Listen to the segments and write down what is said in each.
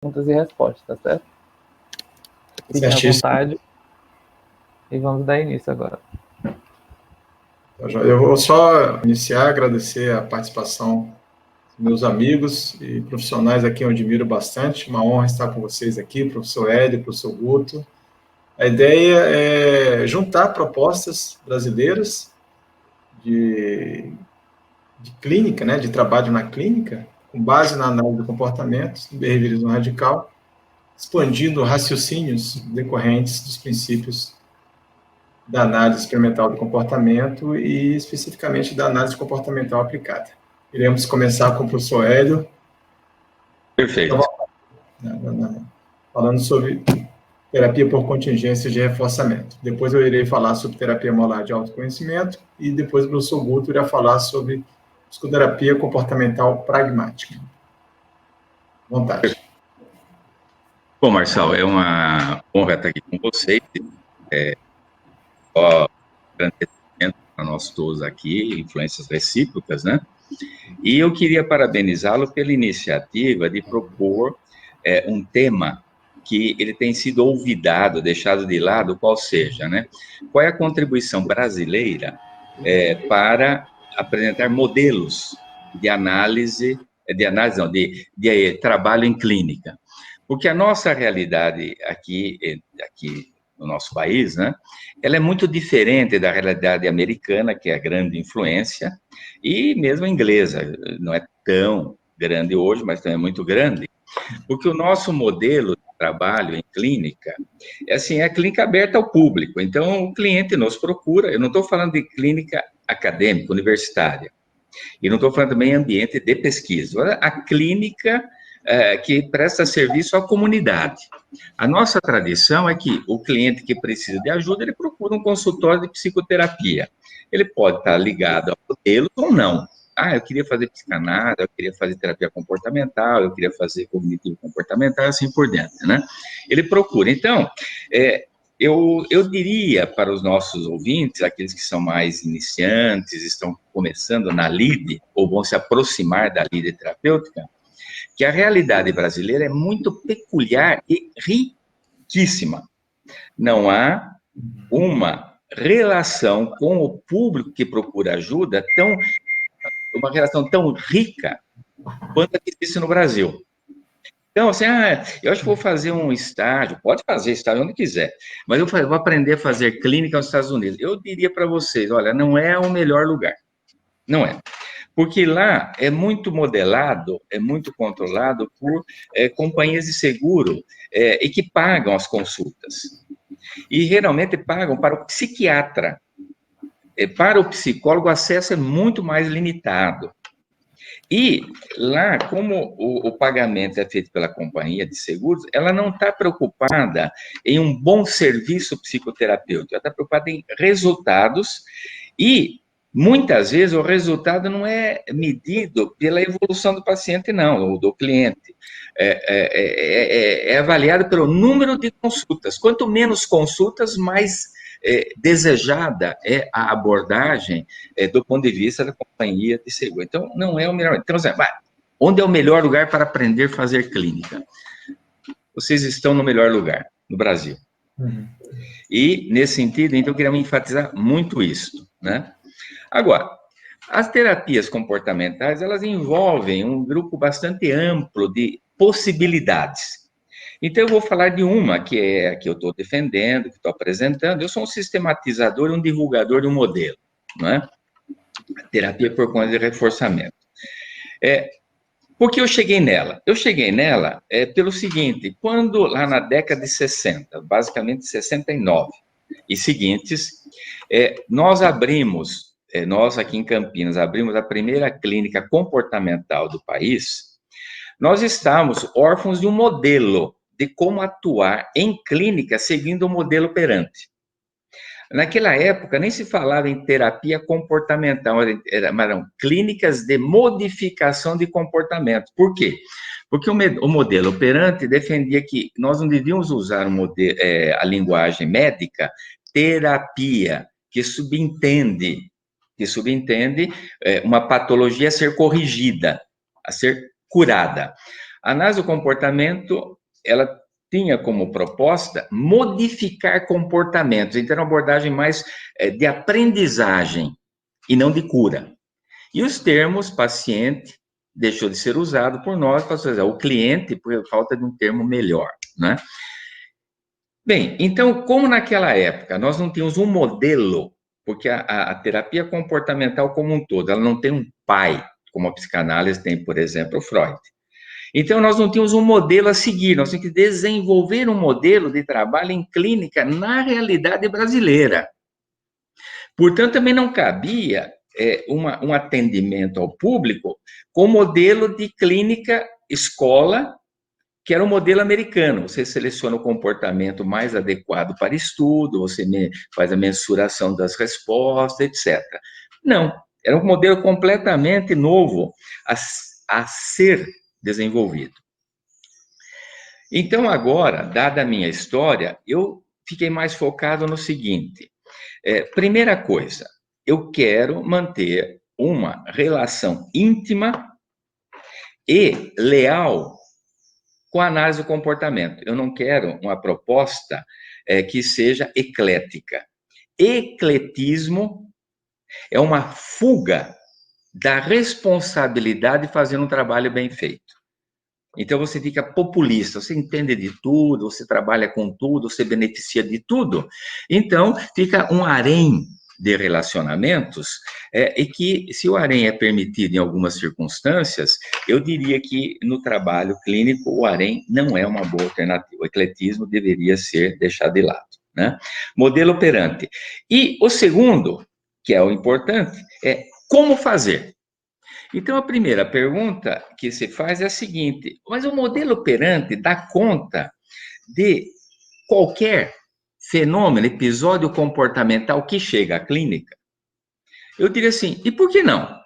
perguntas e respostas, tá certo? Fiquem à vontade e vamos dar início agora. Eu vou só iniciar, agradecer a participação dos meus amigos e profissionais aqui, eu admiro bastante. Uma honra estar com vocês aqui, professor Hélio, professor Guto. A ideia é juntar propostas brasileiras de clínica, né, de trabalho na clínica, com base na análise do comportamento, do behaviorismo radical, expandindo raciocínios decorrentes dos princípios da análise experimental do comportamento e, especificamente, da análise comportamental aplicada. Iremos começar com o professor Hélio. Perfeito. Falando sobre terapia por contingência de reforçamento. Depois eu irei falar sobre terapia molar de autoconhecimento e depois o professor Guto irá falar sobre psicoterapia comportamental pragmática. À vontade. Bom, Marçal, é uma honra estar aqui com vocês. Agradecimento para nós todos aqui, influências recíprocas, né? E eu queria parabenizá-lo pela iniciativa de propor um tema que ele tem sido olvidado, deixado de lado, qual seja, né? Qual é a contribuição brasileira para apresentar modelos de análise, não, de trabalho em clínica? Porque a nossa realidade aqui no nosso país, né, ela é muito diferente da realidade americana, que é a grande influência, e mesmo a inglesa, não é tão grande hoje, mas também é muito grande, porque o nosso modelo de trabalho em clínica é assim, é a clínica aberta ao público, então o cliente nos procura, eu não estou falando de clínica acadêmica, universitária, e não estou falando também em ambiente de pesquisa, a clínica que presta serviço à comunidade. A nossa tradição é que o cliente que precisa de ajuda, ele procura um consultório de psicoterapia. Ele pode estar ligado ao modelo ou não. Eu queria fazer psicanálise, eu queria fazer terapia comportamental, eu queria fazer cognitivo comportamental, assim por diante, né? Ele procura. Então, eu diria para os nossos ouvintes, aqueles que são mais iniciantes, estão começando na lide, ou vão se aproximar da lide terapêutica, que a realidade brasileira é muito peculiar e riquíssima. Não há uma relação com o público que procura ajuda uma relação tão rica quanto a que existe no Brasil. Então, assim, eu acho que vou fazer um estágio, pode fazer estágio onde quiser, mas eu vou aprender a fazer clínica nos Estados Unidos. Eu diria para vocês, olha, não é o melhor lugar. Não é. Porque lá é muito modelado, é muito controlado por companhias de seguro e que pagam as consultas. E geralmente pagam para o psiquiatra. Para o psicólogo, o acesso é muito mais limitado. E lá, como o pagamento é feito pela companhia de seguros, ela não está preocupada em um bom serviço psicoterapêutico, ela está preocupada em resultados e muitas vezes o resultado não é medido pela evolução do paciente, não, ou do cliente. É avaliado pelo número de consultas. Quanto menos consultas, mais desejada é a abordagem do ponto de vista da companhia de seguro. Então, não é o melhor. Então, onde é o melhor lugar para aprender a fazer clínica? Vocês estão no melhor lugar, no Brasil. E, nesse sentido, então, eu queria enfatizar muito isso, né? Agora, as terapias comportamentais, elas envolvem um grupo bastante amplo de possibilidades. Então, eu vou falar de uma, que é a que eu estou defendendo, que estou apresentando. Eu sou um sistematizador e um divulgador de um modelo, né? Terapia por conta de reforçamento. Por que eu cheguei nela? Eu cheguei nela pelo seguinte, quando lá na década de 60, basicamente 69 e seguintes, nós aqui em Campinas, abrimos a primeira clínica comportamental do país, nós estávamos órfãos de um modelo de como atuar em clínica seguindo o modelo operante. Naquela época, nem se falava em terapia comportamental, eram clínicas de modificação de comportamento. Por quê? Porque o modelo operante defendia que nós não devíamos usar a linguagem médica, terapia, que subentende uma patologia a ser corrigida, a ser curada. A análise do comportamento ela tinha como proposta modificar comportamentos, então era uma abordagem mais de aprendizagem e não de cura. E os termos paciente deixou de ser usado por nós, passou a usar o cliente por falta de um termo melhor, né? Bem, então, como naquela época nós não tínhamos um modelo, porque a terapia comportamental como um todo, ela não tem um pai, como a psicanálise tem, por exemplo, o Freud. Então, nós não tínhamos um modelo a seguir, nós tínhamos que desenvolver um modelo de trabalho em clínica na realidade brasileira. Portanto, também não cabia um atendimento ao público com modelo de clínica escola, que era o modelo americano. Você seleciona o comportamento mais adequado para estudo, você faz a mensuração das respostas, etc. Não, era um modelo completamente novo a ser desenvolvido. Então, agora, dada a minha história, eu fiquei mais focado no seguinte. Primeira coisa, eu quero manter uma relação íntima e leal com a análise do comportamento. Eu não quero uma proposta que seja eclética. Ecletismo é uma fuga da responsabilidade de fazer um trabalho bem feito. Então, você fica populista, você entende de tudo, você trabalha com tudo, você beneficia de tudo. Então, fica um harém de relacionamentos, e que, se o harém é permitido em algumas circunstâncias, eu diria que, no trabalho clínico, o harém não é uma boa alternativa. O ecletismo deveria ser deixado de lado, né? Modelo operante. E o segundo, que é o importante, é como fazer. Então, a primeira pergunta que se faz é a seguinte: mas o modelo operante dá conta de qualquer fenômeno, episódio comportamental que chega à clínica? Eu diria assim, e por que não?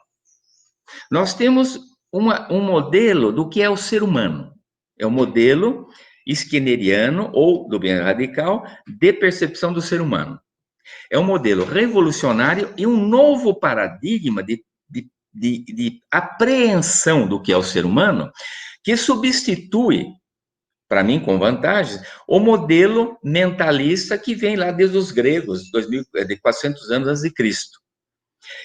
Nós temos um modelo do que é o ser humano. É o modelo skinneriano, ou do bem radical, de percepção do ser humano. É um modelo revolucionário e um novo paradigma de apreensão do que é o ser humano, que substitui, para mim, com vantagens, o modelo mentalista que vem lá desde os gregos, de 400 anos antes de Cristo.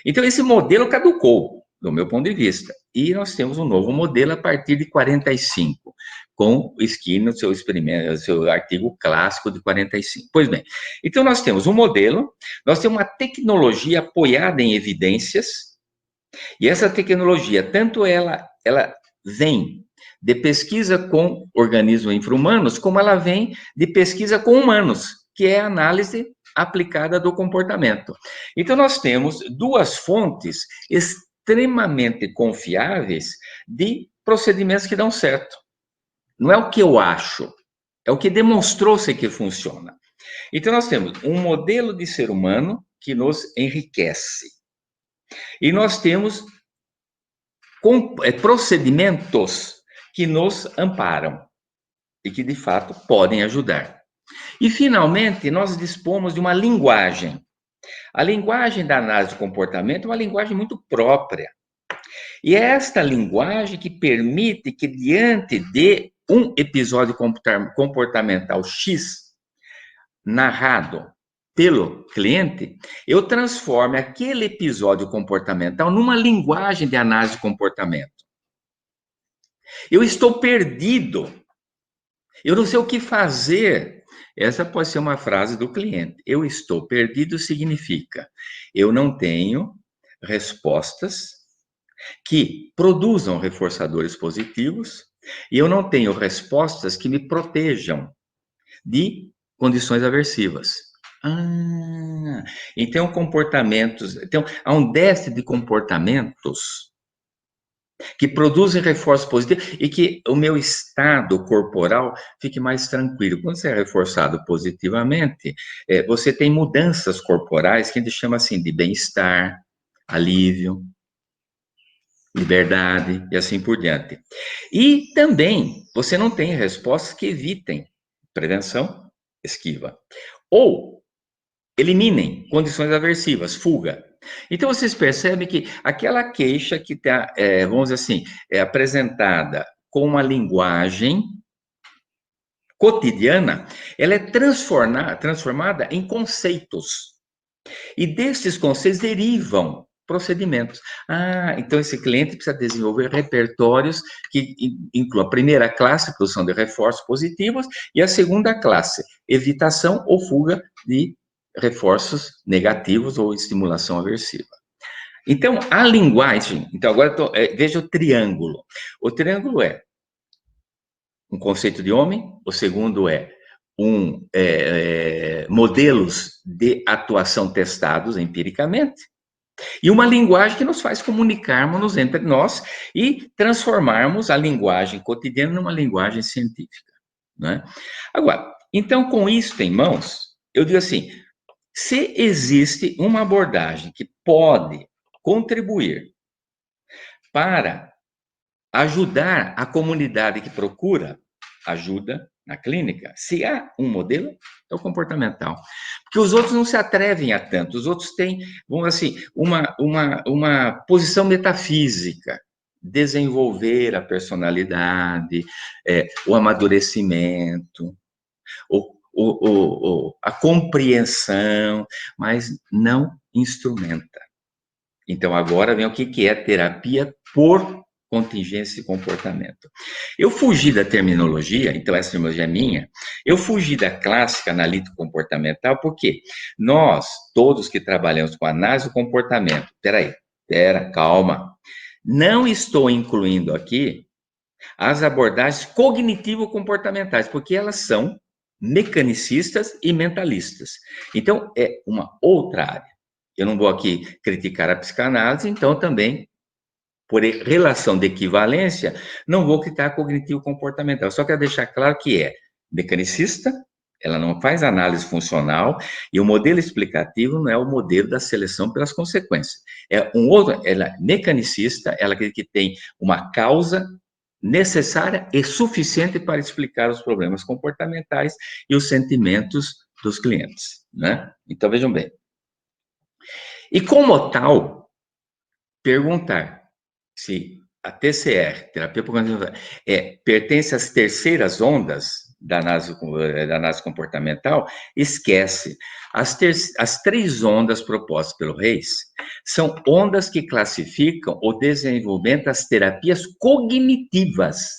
Então, esse modelo caducou, do meu ponto de vista, e nós temos um novo modelo a partir de 45, com o Skinner, seu artigo clássico de 45. Pois bem, então nós temos um modelo, nós temos uma tecnologia apoiada em evidências, e essa tecnologia, tanto ela vem de pesquisa com organismos infra-humanos, como ela vem de pesquisa com humanos, que é a análise aplicada do comportamento. Então, nós temos duas fontes extremamente confiáveis de procedimentos que dão certo. Não é o que eu acho, é o que demonstrou-se que funciona. Então, nós temos um modelo de ser humano que nos enriquece. E nós temos procedimentos que nos amparam e que, de fato, podem ajudar. E, finalmente, nós dispomos de uma linguagem. A linguagem da análise do comportamento é uma linguagem muito própria. E é esta linguagem que permite que, diante de um episódio comportamental X, narrado pelo cliente, eu transforme aquele episódio comportamental numa linguagem de análise de comportamento. Eu estou perdido. Eu não sei o que fazer. Essa pode ser uma frase do cliente. Eu estou perdido significa eu não tenho respostas que produzam reforçadores positivos e eu não tenho respostas que me protejam de condições aversivas. Então comportamentos, então há um déficit de comportamentos que produzem reforços positivos e que o meu estado corporal fique mais tranquilo. Quando você é reforçado positivamente, você tem mudanças corporais que a gente chama assim de bem-estar, alívio, liberdade e assim por diante. E também você não tem respostas que evitem prevenção, esquiva, ou eliminem condições aversivas, fuga. Então, vocês percebem que aquela queixa que está, vamos dizer assim, apresentada com uma linguagem cotidiana, ela é transformada em conceitos. E desses conceitos derivam procedimentos. Então esse cliente precisa desenvolver repertórios que incluam a primeira classe, produção de reforços positivos, e a segunda classe, evitação ou fuga de reforços negativos ou estimulação aversiva. Então, a linguagem... Então, agora, veja o triângulo. O triângulo é um conceito de homem, o segundo é modelos de atuação testados empiricamente, e uma linguagem que nos faz comunicarmos entre nós e transformarmos a linguagem cotidiana numa linguagem científica, né? Agora, então, com isso em mãos, eu digo assim, se existe uma abordagem que pode contribuir para ajudar a comunidade que procura ajuda na clínica, se há um modelo, é o comportamental. Porque os outros não se atrevem a tanto, os outros têm, vamos assim, uma posição metafísica, desenvolver a personalidade, o amadurecimento, a compreensão, mas não instrumenta. Então, agora vem o que é terapia por contingência e comportamento. Eu fugi da terminologia, então essa terminologia é minha, eu fugi da clássica analítico-comportamental, porque nós, todos que trabalhamos com análise do comportamento, calma, não estou incluindo aqui as abordagens cognitivo-comportamentais, porque elas são mecanicistas e mentalistas. Então, é uma outra área. Eu não vou aqui criticar a psicanálise, então também, por relação de equivalência, não vou criticar cognitivo-comportamental. Só quero deixar claro que é mecanicista, ela não faz análise funcional, e o modelo explicativo não é o modelo da seleção pelas consequências. É um outro, ela é mecanicista, ela que tem uma causa necessária e suficiente para explicar os problemas comportamentais e os sentimentos dos clientes, né? Então, vejam bem. E como tal, perguntar se a TCR, terapia por contingência, pertence às terceiras ondas da análise comportamental, esquece. As 3 ondas propostas pelo Reis são ondas que classificam o desenvolvimento das terapias cognitivas,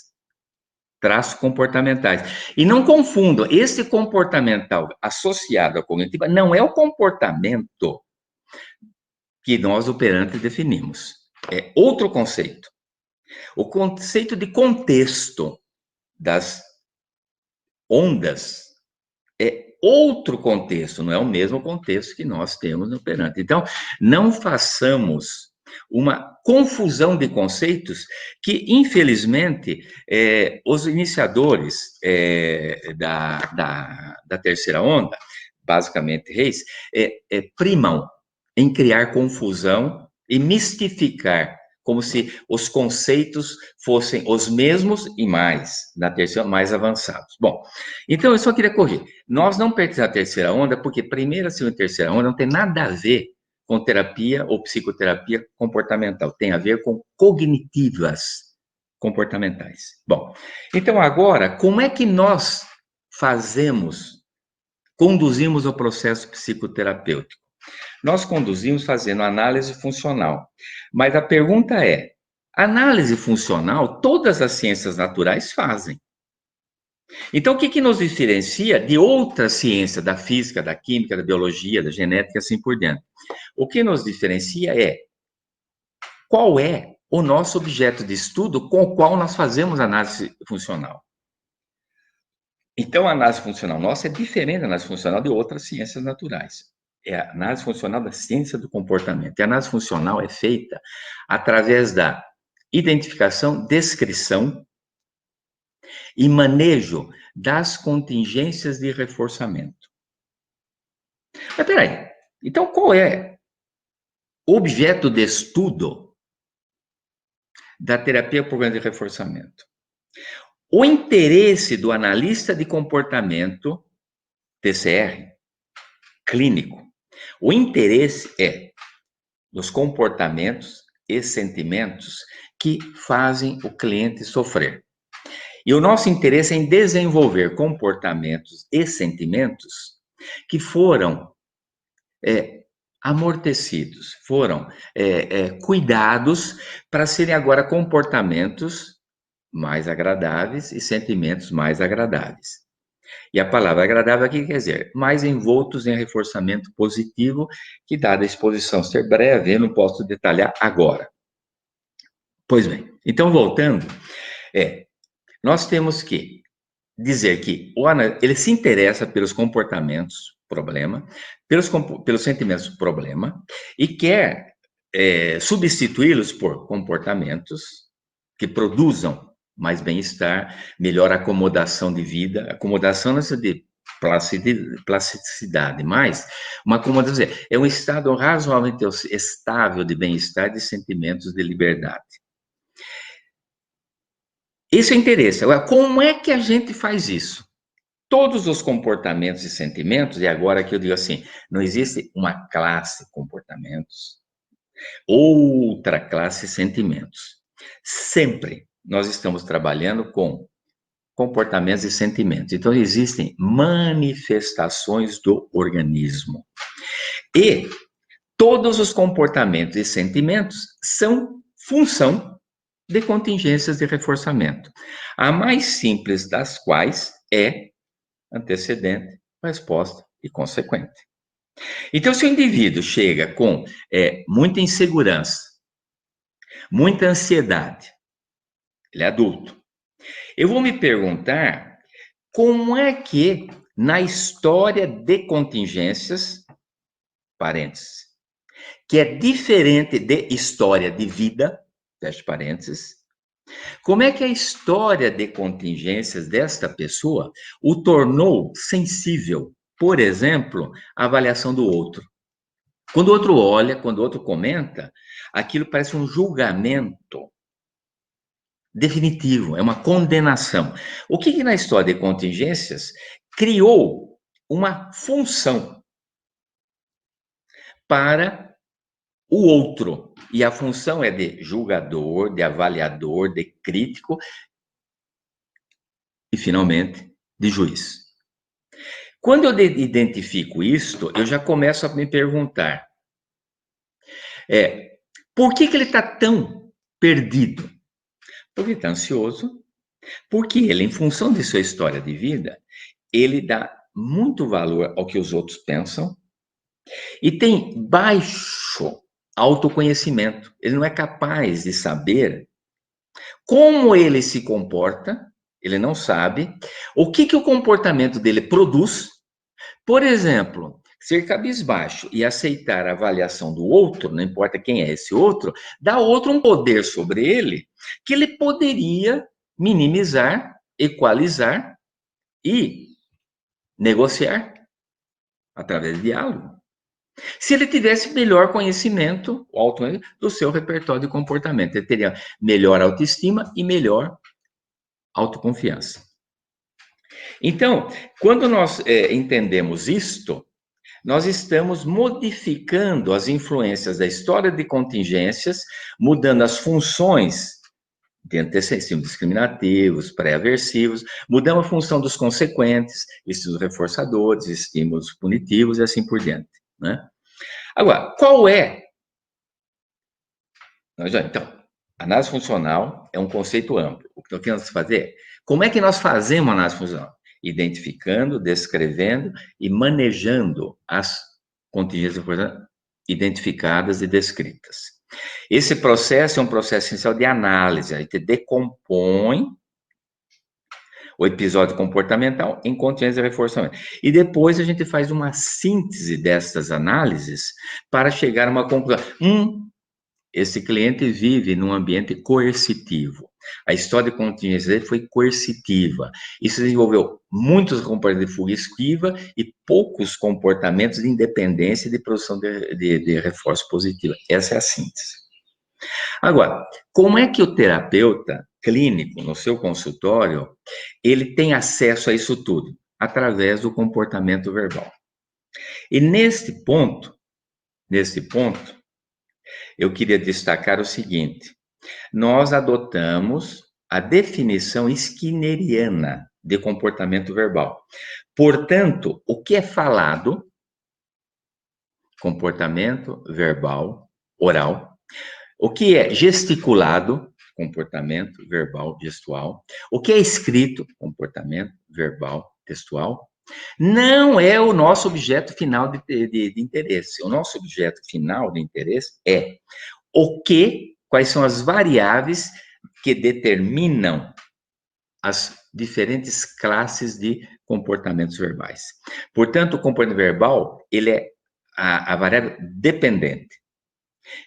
traços comportamentais. E não confundam, esse comportamental associado à cognitiva não é o comportamento que nós operantes definimos. É outro conceito. O conceito de contexto das ondas é outro contexto, não é o mesmo contexto que nós temos no operante. Então, não façamos uma confusão de conceitos que, infelizmente, os iniciadores da terceira onda, basicamente Reis, primam em criar confusão e mistificar, como se os conceitos fossem os mesmos e mais, na terceira, mais avançados. Bom, então eu só queria corrigir. Nós não pertencemos à terceira onda, porque primeira, segunda e terceira onda não tem nada a ver com terapia ou psicoterapia comportamental. Tem a ver com cognitivas comportamentais. Bom, então agora, como é que nós conduzimos o processo psicoterapêutico? Nós conduzimos fazendo análise funcional. Mas a pergunta é, análise funcional, todas as ciências naturais fazem. Então, o que nos diferencia de outras ciências, da física, da química, da biologia, da genética e assim por diante? O que nos diferencia é qual é o nosso objeto de estudo com o qual nós fazemos análise funcional. Então, a análise funcional nossa é diferente da análise funcional de outras ciências naturais. É a análise funcional da ciência do comportamento. E a análise funcional é feita através da identificação, descrição e manejo das contingências de reforçamento. Mas peraí, então qual é o objeto de estudo da terapia por programa de reforçamento? O interesse do analista de comportamento, TCR, clínico, o interesse é nos comportamentos e sentimentos que fazem o cliente sofrer. E o nosso interesse é em desenvolver comportamentos e sentimentos que foram amortecidos, foram cuidados para serem agora comportamentos mais agradáveis e sentimentos mais agradáveis. E a palavra agradável aqui quer dizer mais envoltos em reforçamento positivo, que dada a exposição ser breve, eu não posso detalhar agora. Pois bem, então voltando, nós temos que dizer que o analista, ele se interessa pelos comportamentos problema, pelos sentimentos problema, e quer substituí-los por comportamentos que produzam mais bem-estar, melhor acomodação de vida, acomodação nessa de plasticidade, mas uma acomodação é um estado razoavelmente estável de bem-estar, de sentimentos de liberdade. Esse é o interesse. Agora, como é que a gente faz isso? Todos os comportamentos e sentimentos, e agora que eu digo assim, não existe uma classe de comportamentos, outra classe de sentimentos. Sempre nós estamos trabalhando com comportamentos e sentimentos. Então, existem manifestações do organismo. E todos os comportamentos e sentimentos são função de contingências de reforçamento. A mais simples das quais é antecedente, resposta e consequente. Então, se o indivíduo chega com muita insegurança, muita ansiedade, ele é adulto, eu vou me perguntar como é que, na história de contingências, parênteses, que é diferente de história de vida, fecha parênteses, como é que a história de contingências desta pessoa o tornou sensível, por exemplo, à avaliação do outro? Quando o outro olha, quando o outro comenta, aquilo parece um julgamento definitivo, é uma condenação. O que na história de contingências criou uma função para o outro. E a função é de julgador, de avaliador, de crítico e, finalmente, de juiz. Quando eu identifico isto, eu já começo a me perguntar, por que ele está tão perdido? Porque ele está ansioso, porque ele, em função de sua história de vida, ele dá muito valor ao que os outros pensam e tem baixo autoconhecimento. Ele não é capaz de saber como ele se comporta, ele não sabe o que o comportamento dele produz. Por exemplo, ser cabisbaixo e aceitar a avaliação do outro, não importa quem é esse outro, dá ao outro um poder sobre ele que ele poderia minimizar, equalizar e negociar através de diálogo. Se ele tivesse melhor conhecimento do seu repertório de comportamento, ele teria melhor autoestima e melhor autoconfiança. Então, quando nós entendemos isto, nós estamos modificando as influências da história de contingências, mudando as funções de antecedentes discriminativos, pré-aversivos, mudando a função dos consequentes, estímulos reforçadores, estímulos punitivos e assim por diante, né? Agora, qual é? Então, análise funcional é um conceito amplo. O que nós queremos fazer? Como é que nós fazemos análise funcional? Identificando, descrevendo e manejando as contingências identificadas e descritas. Esse processo é um processo essencial de análise. A gente decompõe o episódio comportamental em contingências de reforçamento. E depois a gente faz uma síntese dessas análises para chegar a uma conclusão. Esse cliente vive num ambiente coercitivo. A história de contingência dele foi coercitiva. Isso desenvolveu muitos comportamentos de fuga e esquiva e poucos comportamentos de independência e de produção de reforço positivo. Essa é a síntese. Agora, como é que o terapeuta clínico, no seu consultório, ele tem acesso a isso tudo? Através do comportamento verbal. E nesse ponto, eu queria destacar o seguinte: nós adotamos a definição skinneriana de comportamento verbal. Portanto, o que é falado, comportamento verbal, oral, o que é gesticulado, comportamento verbal, gestual, o que é escrito, comportamento verbal, textual, não é o nosso objeto final de interesse. O nosso objeto final de interesse é quais são as variáveis que determinam as diferentes classes de comportamentos verbais. Portanto, o comportamento verbal, ele é a variável dependente.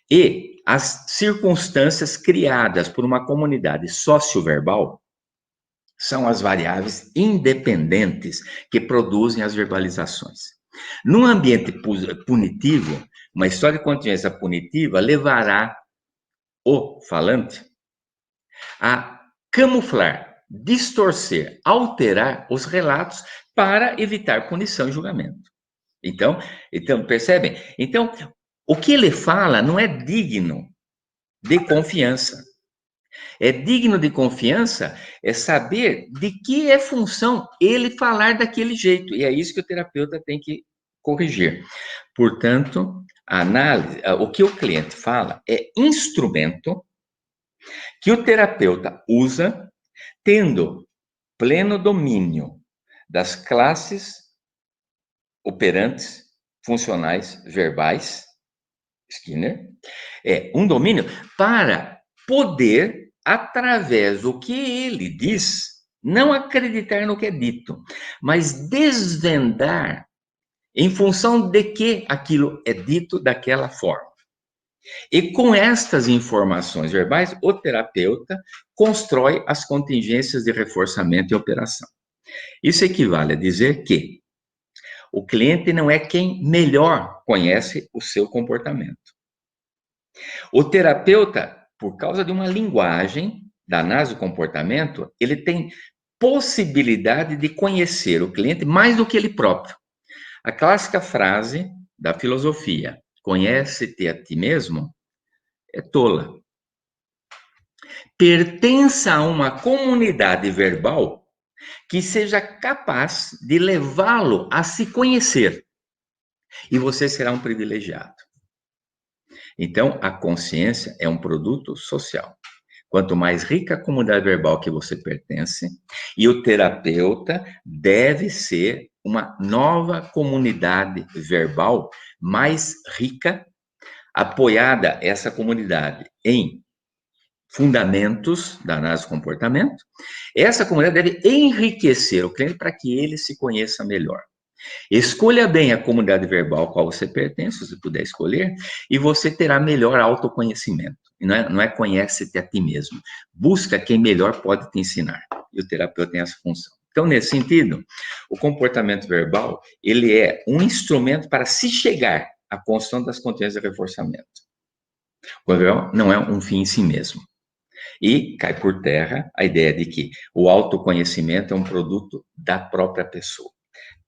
E as circunstâncias criadas por uma comunidade socioverbal são as variáveis independentes que produzem as verbalizações. Num ambiente punitivo, uma história de contingência punitiva levará o falante a camuflar, distorcer, alterar os relatos para evitar punição e julgamento. Então, percebem? Então, o que ele fala não é digno de confiança. É digno de confiança é saber de que é função ele falar daquele jeito. E é isso que o terapeuta tem que corrigir. Portanto, a análise, o que o cliente fala é instrumento que o terapeuta usa tendo pleno domínio das classes operantes, funcionais, verbais, Skinner, é um domínio para poder, através do que ele diz, não acreditar no que é dito, mas desvendar em função de que aquilo é dito daquela forma. E com estas informações verbais, o terapeuta constrói as contingências de reforçamento e operação. Isso equivale a dizer que o cliente não é quem melhor conhece o seu comportamento. O terapeuta, por causa de uma linguagem da análise do comportamento, ele tem possibilidade de conhecer o cliente mais do que ele próprio. A clássica frase da filosofia, conhece-te a ti mesmo, é tola. Pertença a uma comunidade verbal que seja capaz de levá-lo a se conhecer. E você será um privilegiado. Então, a consciência é um produto social. Quanto mais rica a comunidade verbal que você pertence, e o terapeuta deve ser uma nova comunidade verbal mais rica, apoiada essa comunidade em fundamentos da análise do comportamento. Essa comunidade deve enriquecer o cliente para que ele se conheça melhor. Escolha bem a comunidade verbal a qual você pertence, se você puder escolher, e você terá melhor autoconhecimento. Não é conhece-te a ti mesmo. Busca quem melhor pode te ensinar. E o terapeuta tem essa função. Então, nesse sentido, o comportamento verbal, ele é um instrumento para se chegar à construção das contingências de reforçamento. O verbal não é um fim em si mesmo. E cai por terra a ideia de que o autoconhecimento é um produto da própria pessoa.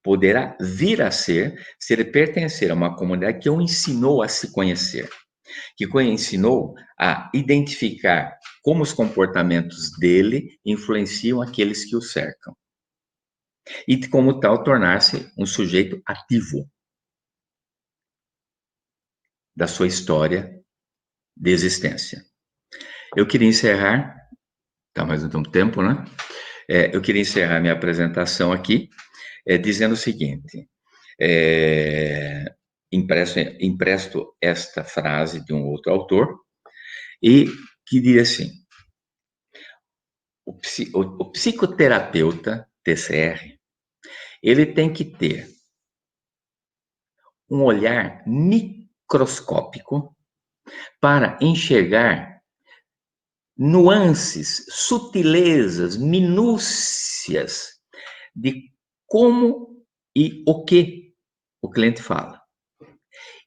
Poderá vir a ser se ele pertencer a uma comunidade que o ensinou a se conhecer, que o ensinou a identificar como os comportamentos dele influenciam aqueles que o cercam. E, como tal, tornar-se um sujeito ativo da sua história de existência. Eu queria encerrar, tá mais um tempo, né? Eu queria encerrar minha apresentação aqui, dizendo o seguinte, empresto esta frase de um outro autor, e que diz assim, o psicoterapeuta, TCR, ele tem que ter um olhar microscópico para enxergar nuances, sutilezas, minúcias de como e o que o cliente fala.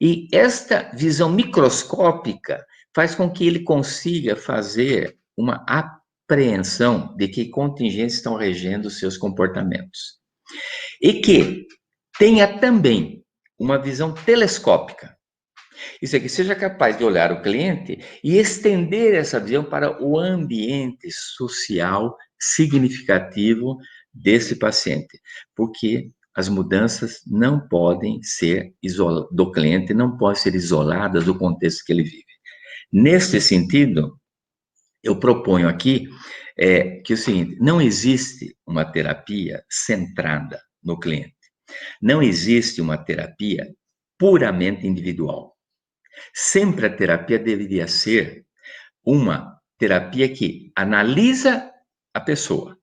E esta visão microscópica faz com que ele consiga fazer uma apreensão de que contingências estão regendo os seus comportamentos. E que tenha também uma visão telescópica Isso aqui, seja capaz de olhar o cliente e estender essa visão para o ambiente social significativo desse paciente, porque as mudanças não podem ser do cliente, não podem ser isoladas do contexto que ele vive. Nesse sentido, eu proponho aqui que o seguinte, não existe uma terapia centrada no cliente, não existe uma terapia puramente individual. Sempre a terapia deveria ser uma terapia que analisa a pessoa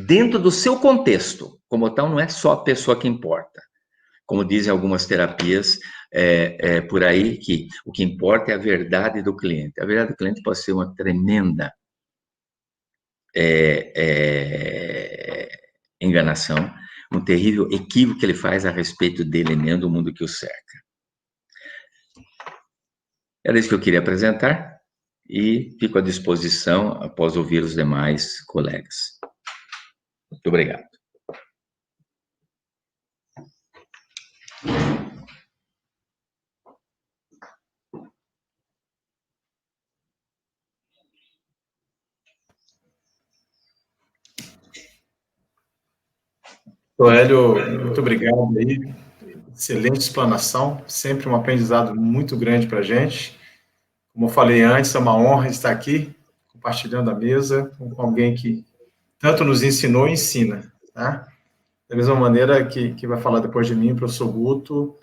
dentro do seu contexto. Como tal, não é só a pessoa que importa. Como dizem algumas terapias por aí, que o que importa é a verdade do cliente. A verdade do cliente pode ser uma tremenda enganação, um terrível equívoco que ele faz a respeito dele mesmo, do mundo que o cerca. Era isso que eu queria apresentar e fico à disposição após ouvir os demais colegas. Muito obrigado. Hélio, muito obrigado aí. Excelente explanação, sempre um aprendizado muito grande para a gente. Como eu falei antes, é uma honra estar aqui, compartilhando a mesa com alguém que tanto nos ensinou e ensina, tá? Da mesma maneira que vai falar depois de mim, o professor Guto,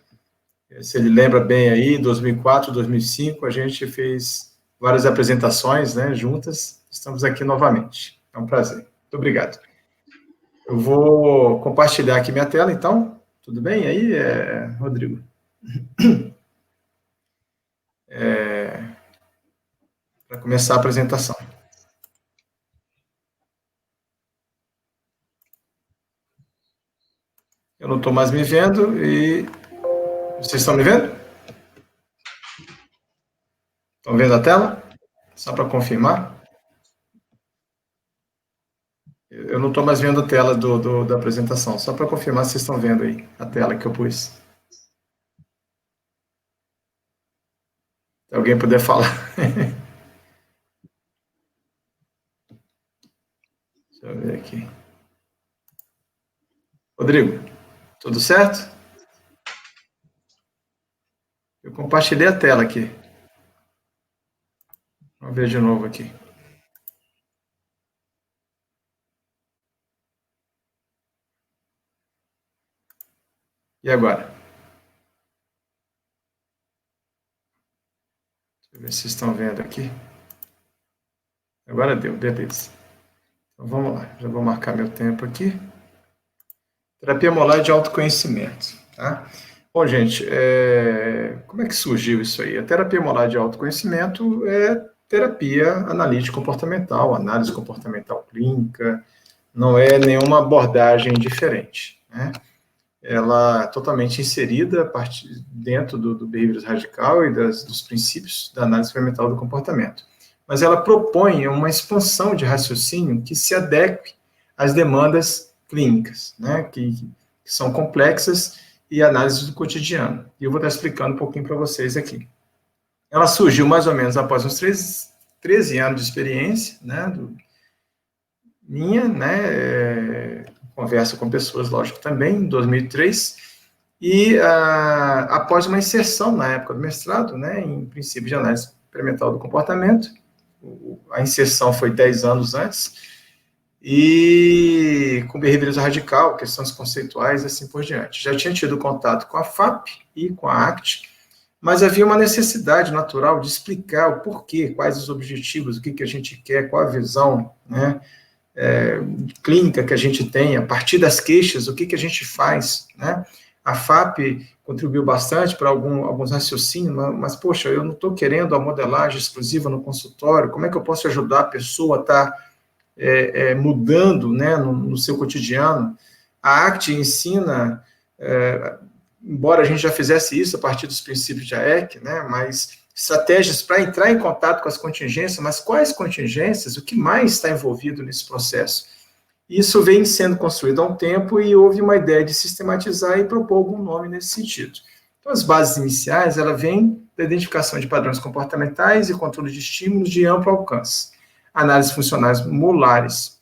se ele lembra bem aí, 2004, 2005, a gente fez várias apresentações, né, juntas, estamos aqui novamente. É um prazer. Muito obrigado. Eu vou compartilhar aqui minha tela, então. Tudo bem aí, Rodrigo? Para começar a apresentação. Eu não estou mais me vendo e... Vocês estão me vendo? Estão vendo a tela? Só para confirmar. Eu não estou mais vendo a tela da apresentação, só para confirmar se vocês estão vendo aí a tela que eu pus. Se alguém puder falar. Deixa eu ver aqui. Rodrigo, tudo certo? Eu compartilhei a tela aqui. Vamos ver de novo aqui. E agora? Deixa eu ver se vocês estão vendo aqui. Agora deu, beleza. Então vamos lá, já vou marcar meu tempo aqui. Terapia molar de autoconhecimento, tá? Bom, gente, como é que surgiu isso aí? A terapia molar de autoconhecimento é terapia analítica comportamental, análise comportamental clínica, não é nenhuma abordagem diferente, né? Ela é totalmente inserida dentro do behaviorismo radical e dos princípios da análise experimental do comportamento. Mas ela propõe uma expansão de raciocínio que se adeque às demandas clínicas, né, que são complexas e análise do cotidiano. E eu vou estar explicando um pouquinho para vocês aqui. Ela surgiu mais ou menos após uns 13 anos de experiência, né, minha, né, conversa com pessoas, lógico, também, em 2003, e após uma inserção na época do mestrado, né, em princípio de análise experimental do comportamento, a inserção foi 10 anos antes, e com behaviorismo radical, questões conceituais, assim por diante. Já tinha tido contato com a FAP e com a ACT, mas havia uma necessidade natural de explicar o porquê, quais os objetivos, o que a gente quer, qual a visão, né, clínica que a gente tem, a partir das queixas, o que a gente faz, né? A FAP contribuiu bastante para alguns raciocínios, mas, poxa, eu não estou querendo a modelagem exclusiva no consultório, como é que eu posso ajudar a pessoa a estar mudando, né, no seu cotidiano? A ACT ensina, embora a gente já fizesse isso a partir dos princípios de AEC, né, mas estratégias para entrar em contato com as contingências, mas quais contingências, o que mais está envolvido nesse processo? Isso vem sendo construído há um tempo e houve uma ideia de sistematizar e propor algum nome nesse sentido. Então, as bases iniciais, ela vem da identificação de padrões comportamentais e controle de estímulos de amplo alcance. Análises funcionais molares.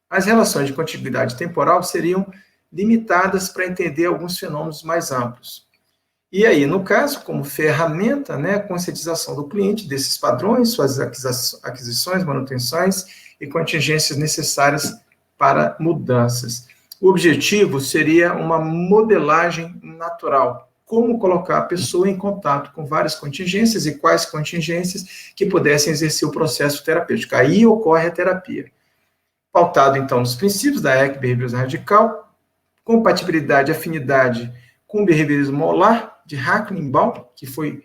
As relações de contiguidade temporal seriam limitadas para entender alguns fenômenos mais amplos. E aí, no caso, como ferramenta, né, a conscientização do cliente desses padrões, suas aquisições, manutenções e contingências necessárias para mudanças. O objetivo seria uma modelagem natural, como colocar a pessoa em contato com várias contingências e quais contingências que pudessem exercer o processo terapêutico. Aí ocorre a terapia. Pautado, então, nos princípios da EC Behaviorismo Radical, compatibilidade e afinidade com o behaviorismo molar, de Hackenbaum, que foi,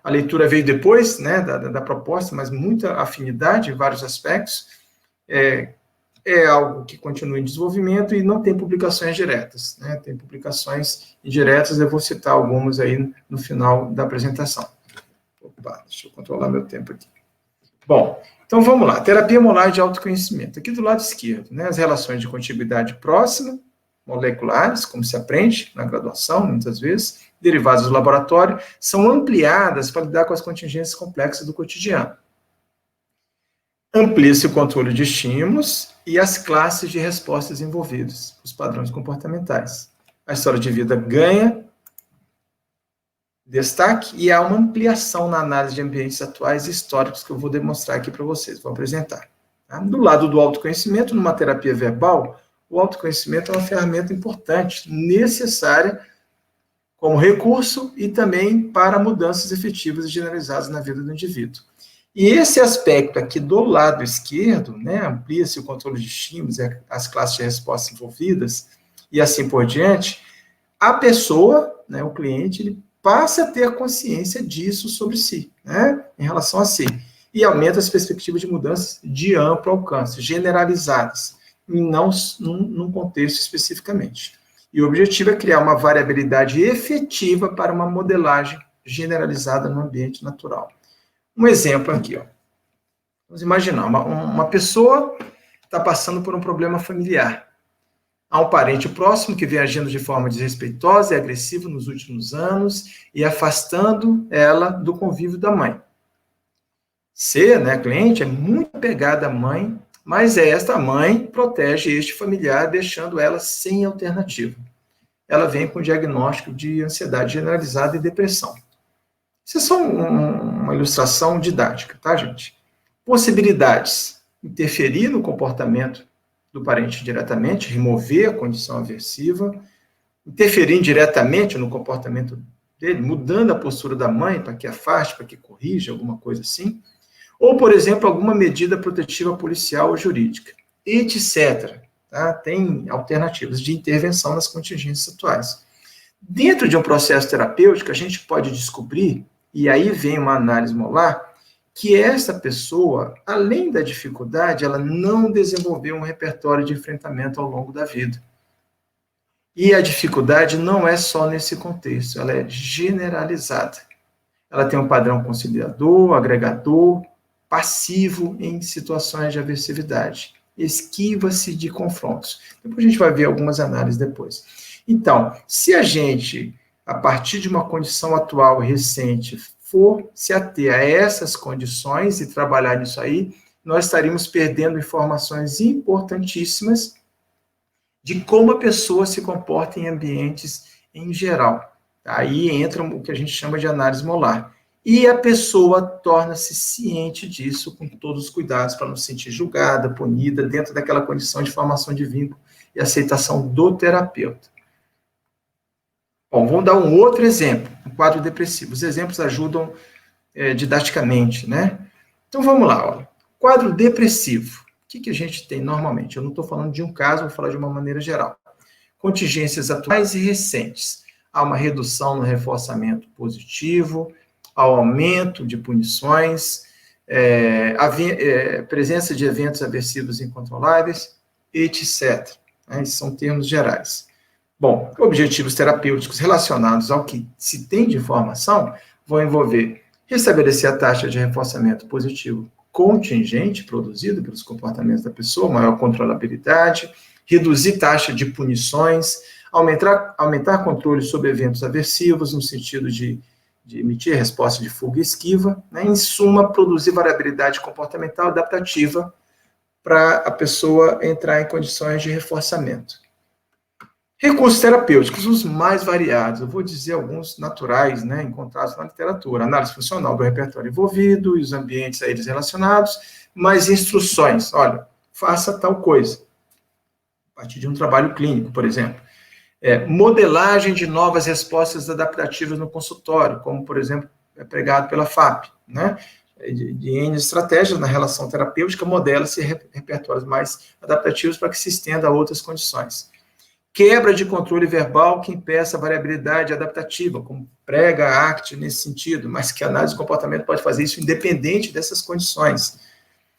a leitura veio depois, né, da proposta, mas muita afinidade em vários aspectos, é algo que continua em desenvolvimento e não tem publicações diretas, né, tem publicações indiretas, eu vou citar algumas aí no final da apresentação. Opa, deixa eu controlar meu tempo aqui. Bom, então vamos lá, terapia molar de autoconhecimento, aqui do lado esquerdo, né, as relações de contiguidade próxima, moleculares, como se aprende na graduação, muitas vezes, derivadas do laboratório, são ampliadas para lidar com as contingências complexas do cotidiano. Amplia-se o controle de estímulos e as classes de respostas envolvidas, os padrões comportamentais. A história de vida ganha destaque e há uma ampliação na análise de ambientes atuais e históricos que eu vou demonstrar aqui para vocês, vou apresentar. Tá? Do lado do autoconhecimento, numa terapia verbal, o autoconhecimento é uma ferramenta importante, necessária como recurso e também para mudanças efetivas e generalizadas na vida do indivíduo. E esse aspecto aqui do lado esquerdo, né, amplia-se o controle de estímulos, as classes de respostas envolvidas e assim por diante, a pessoa, né, o cliente, ele passa a ter consciência disso sobre si, né, em relação a si, e aumenta as perspectivas de mudanças de amplo alcance, generalizadas, e não num contexto especificamente. E o objetivo é criar uma variabilidade efetiva para uma modelagem generalizada no ambiente natural. Um exemplo aqui, ó. Vamos imaginar, uma pessoa está passando por um problema familiar. Há um parente próximo que vem agindo de forma desrespeitosa e agressiva nos últimos anos e afastando ela do convívio da mãe. C, né, cliente, é muito apegada à mãe, mas esta mãe protege este familiar, deixando ela sem alternativa. Ela vem com diagnóstico de ansiedade generalizada e depressão. Isso é só uma ilustração didática, tá, gente? Possibilidades: interferir no comportamento do parente diretamente, remover a condição aversiva, interferir indiretamente no comportamento dele, mudando a postura da mãe para que afaste, para que corrija, alguma coisa assim. Ou, por exemplo, alguma medida protetiva policial ou jurídica, etc. Tá? Tem alternativas de intervenção nas contingências atuais. Dentro de um processo terapêutico, a gente pode descobrir, e aí vem uma análise molar, que essa pessoa, além da dificuldade, ela não desenvolveu um repertório de enfrentamento ao longo da vida. E a dificuldade não é só nesse contexto, ela é generalizada. Ela tem um padrão conciliador, agregador, passivo em situações de aversividade. Esquiva-se de confrontos. Depois a gente vai ver algumas análises depois. Então, se a gente, a partir de uma condição atual e recente, for se ater a essas condições e trabalhar nisso aí, nós estaríamos perdendo informações importantíssimas de como a pessoa se comporta em ambientes em geral. Aí entra o que a gente chama de análise molar. E a pessoa torna-se ciente disso com todos os cuidados para não se sentir julgada, punida, dentro daquela condição de formação de vínculo e aceitação do terapeuta. Bom, vamos dar um outro exemplo, um quadro depressivo. Os exemplos ajudam didaticamente, né? Então, vamos lá, olha. Quadro depressivo. O que a gente tem normalmente? Eu não estou falando de um caso, vou falar de uma maneira geral. Contingências atuais e recentes. Há uma redução no reforçamento positivo, ao aumento de punições, presença de eventos aversivos incontroláveis, etc. Esses são termos gerais. Bom, objetivos terapêuticos relacionados ao que se tem de informação vão envolver restabelecer a taxa de reforçamento positivo contingente produzido pelos comportamentos da pessoa, maior controlabilidade, reduzir taxa de punições, aumentar controle sobre eventos aversivos, no sentido de emitir resposta de fuga e esquiva, né? Em suma, produzir variabilidade comportamental adaptativa para a pessoa entrar em condições de reforçamento. Recursos terapêuticos, os mais variados, eu vou dizer alguns naturais, né, encontrados na literatura. Análise funcional do repertório envolvido e os ambientes a eles relacionados, mais instruções, olha, faça tal coisa, a partir de um trabalho clínico, por exemplo. Modelagem de novas respostas adaptativas no consultório, como, por exemplo, é pregado pela FAP, né? De N estratégias na relação terapêutica, modela-se repertórios mais adaptativos para que se estenda a outras condições. Quebra de controle verbal que impeça a variabilidade adaptativa, como prega a ACT nesse sentido, mas que a análise de comportamento pode fazer isso independente dessas condições.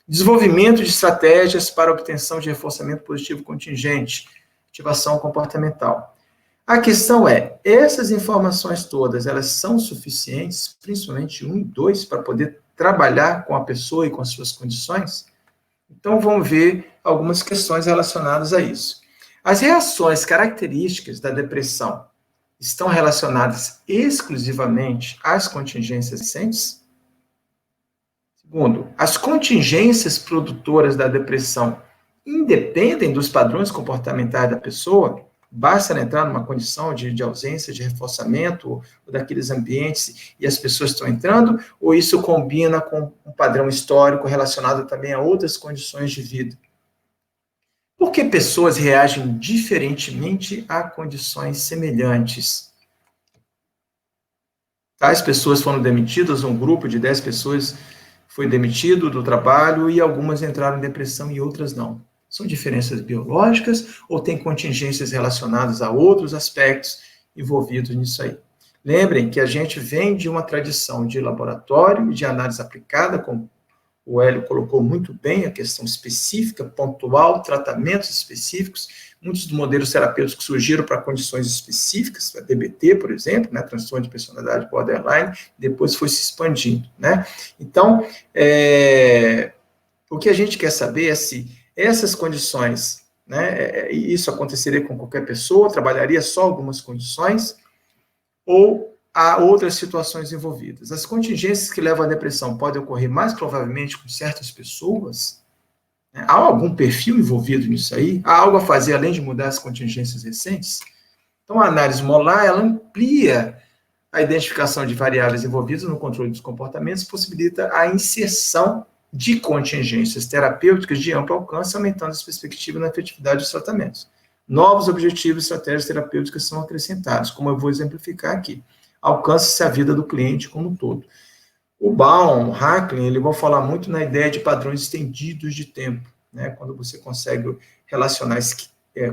Desenvolvimento de estratégias para obtenção de reforçamento positivo contingente, ativação comportamental. A questão é, essas informações todas, elas são suficientes, principalmente 1 e 2, para poder trabalhar com a pessoa e com as suas condições? Então, vamos ver algumas questões relacionadas a isso. As reações características da depressão estão relacionadas exclusivamente às contingências recentes? Segundo, as contingências produtoras da depressão independem dos padrões comportamentais da pessoa? Basta entrar numa condição de ausência, de reforçamento, ou daqueles ambientes, e as pessoas estão entrando, ou isso combina com um padrão histórico relacionado também a outras condições de vida? Por que pessoas reagem diferentemente a condições semelhantes? Tais pessoas foram demitidas, um grupo de 10 pessoas foi demitido do trabalho e algumas entraram em depressão e outras não. São diferenças biológicas ou tem contingências relacionadas a outros aspectos envolvidos nisso aí? Lembrem que a gente vem de uma tradição de laboratório, de análise aplicada, como o Hélio colocou muito bem, a questão específica, pontual, tratamentos específicos. Muitos dos modelos terapêuticos surgiram para condições específicas, para DBT, por exemplo, né, transtorno de personalidade borderline, depois foi se expandindo, né? Então, o que a gente quer saber é se essas condições, né, isso aconteceria com qualquer pessoa, trabalharia só algumas condições, ou há outras situações envolvidas. As contingências que levam à depressão podem ocorrer mais provavelmente com certas pessoas? Há algum perfil envolvido nisso aí? Há algo a fazer além de mudar as contingências recentes? Então, a análise molar, ela amplia a identificação de variáveis envolvidas no controle dos comportamentos, possibilita a inserção de contingências terapêuticas de amplo alcance, aumentando as perspectivas na efetividade dos tratamentos. Novos objetivos e estratégias terapêuticas são acrescentados, como eu vou exemplificar aqui. Alcança-se a vida do cliente como um todo. O Baum, o Hacklin, ele vai falar muito na ideia de padrões estendidos de tempo, né? Quando você consegue relacionar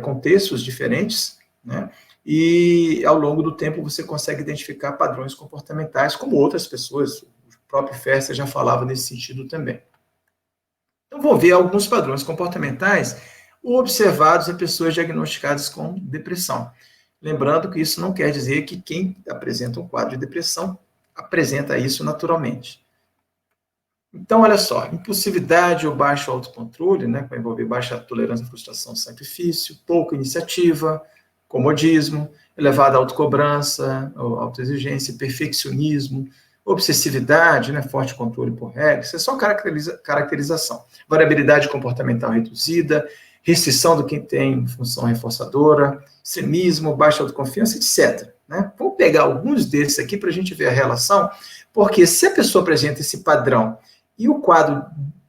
contextos diferentes, né? E ao longo do tempo você consegue identificar padrões comportamentais, como outras pessoas, o próprio Fester já falava nesse sentido também. Então, vou ver alguns padrões comportamentais observados em pessoas diagnosticadas com depressão. Lembrando que isso não quer dizer que quem apresenta um quadro de depressão apresenta isso naturalmente. Então, olha só, impulsividade ou baixo autocontrole, né, que vai envolver baixa tolerância à frustração, sacrifício, pouca iniciativa, comodismo, elevada autocobrança, autoexigência, perfeccionismo, obsessividade, né, forte controle por regras, isso é só caracterização. Variabilidade comportamental reduzida, restrição do que tem função reforçadora, extremismo, baixa autoconfiança, etc. Né? Vamos pegar alguns desses aqui para a gente ver a relação, porque se a pessoa apresenta esse padrão e o quadro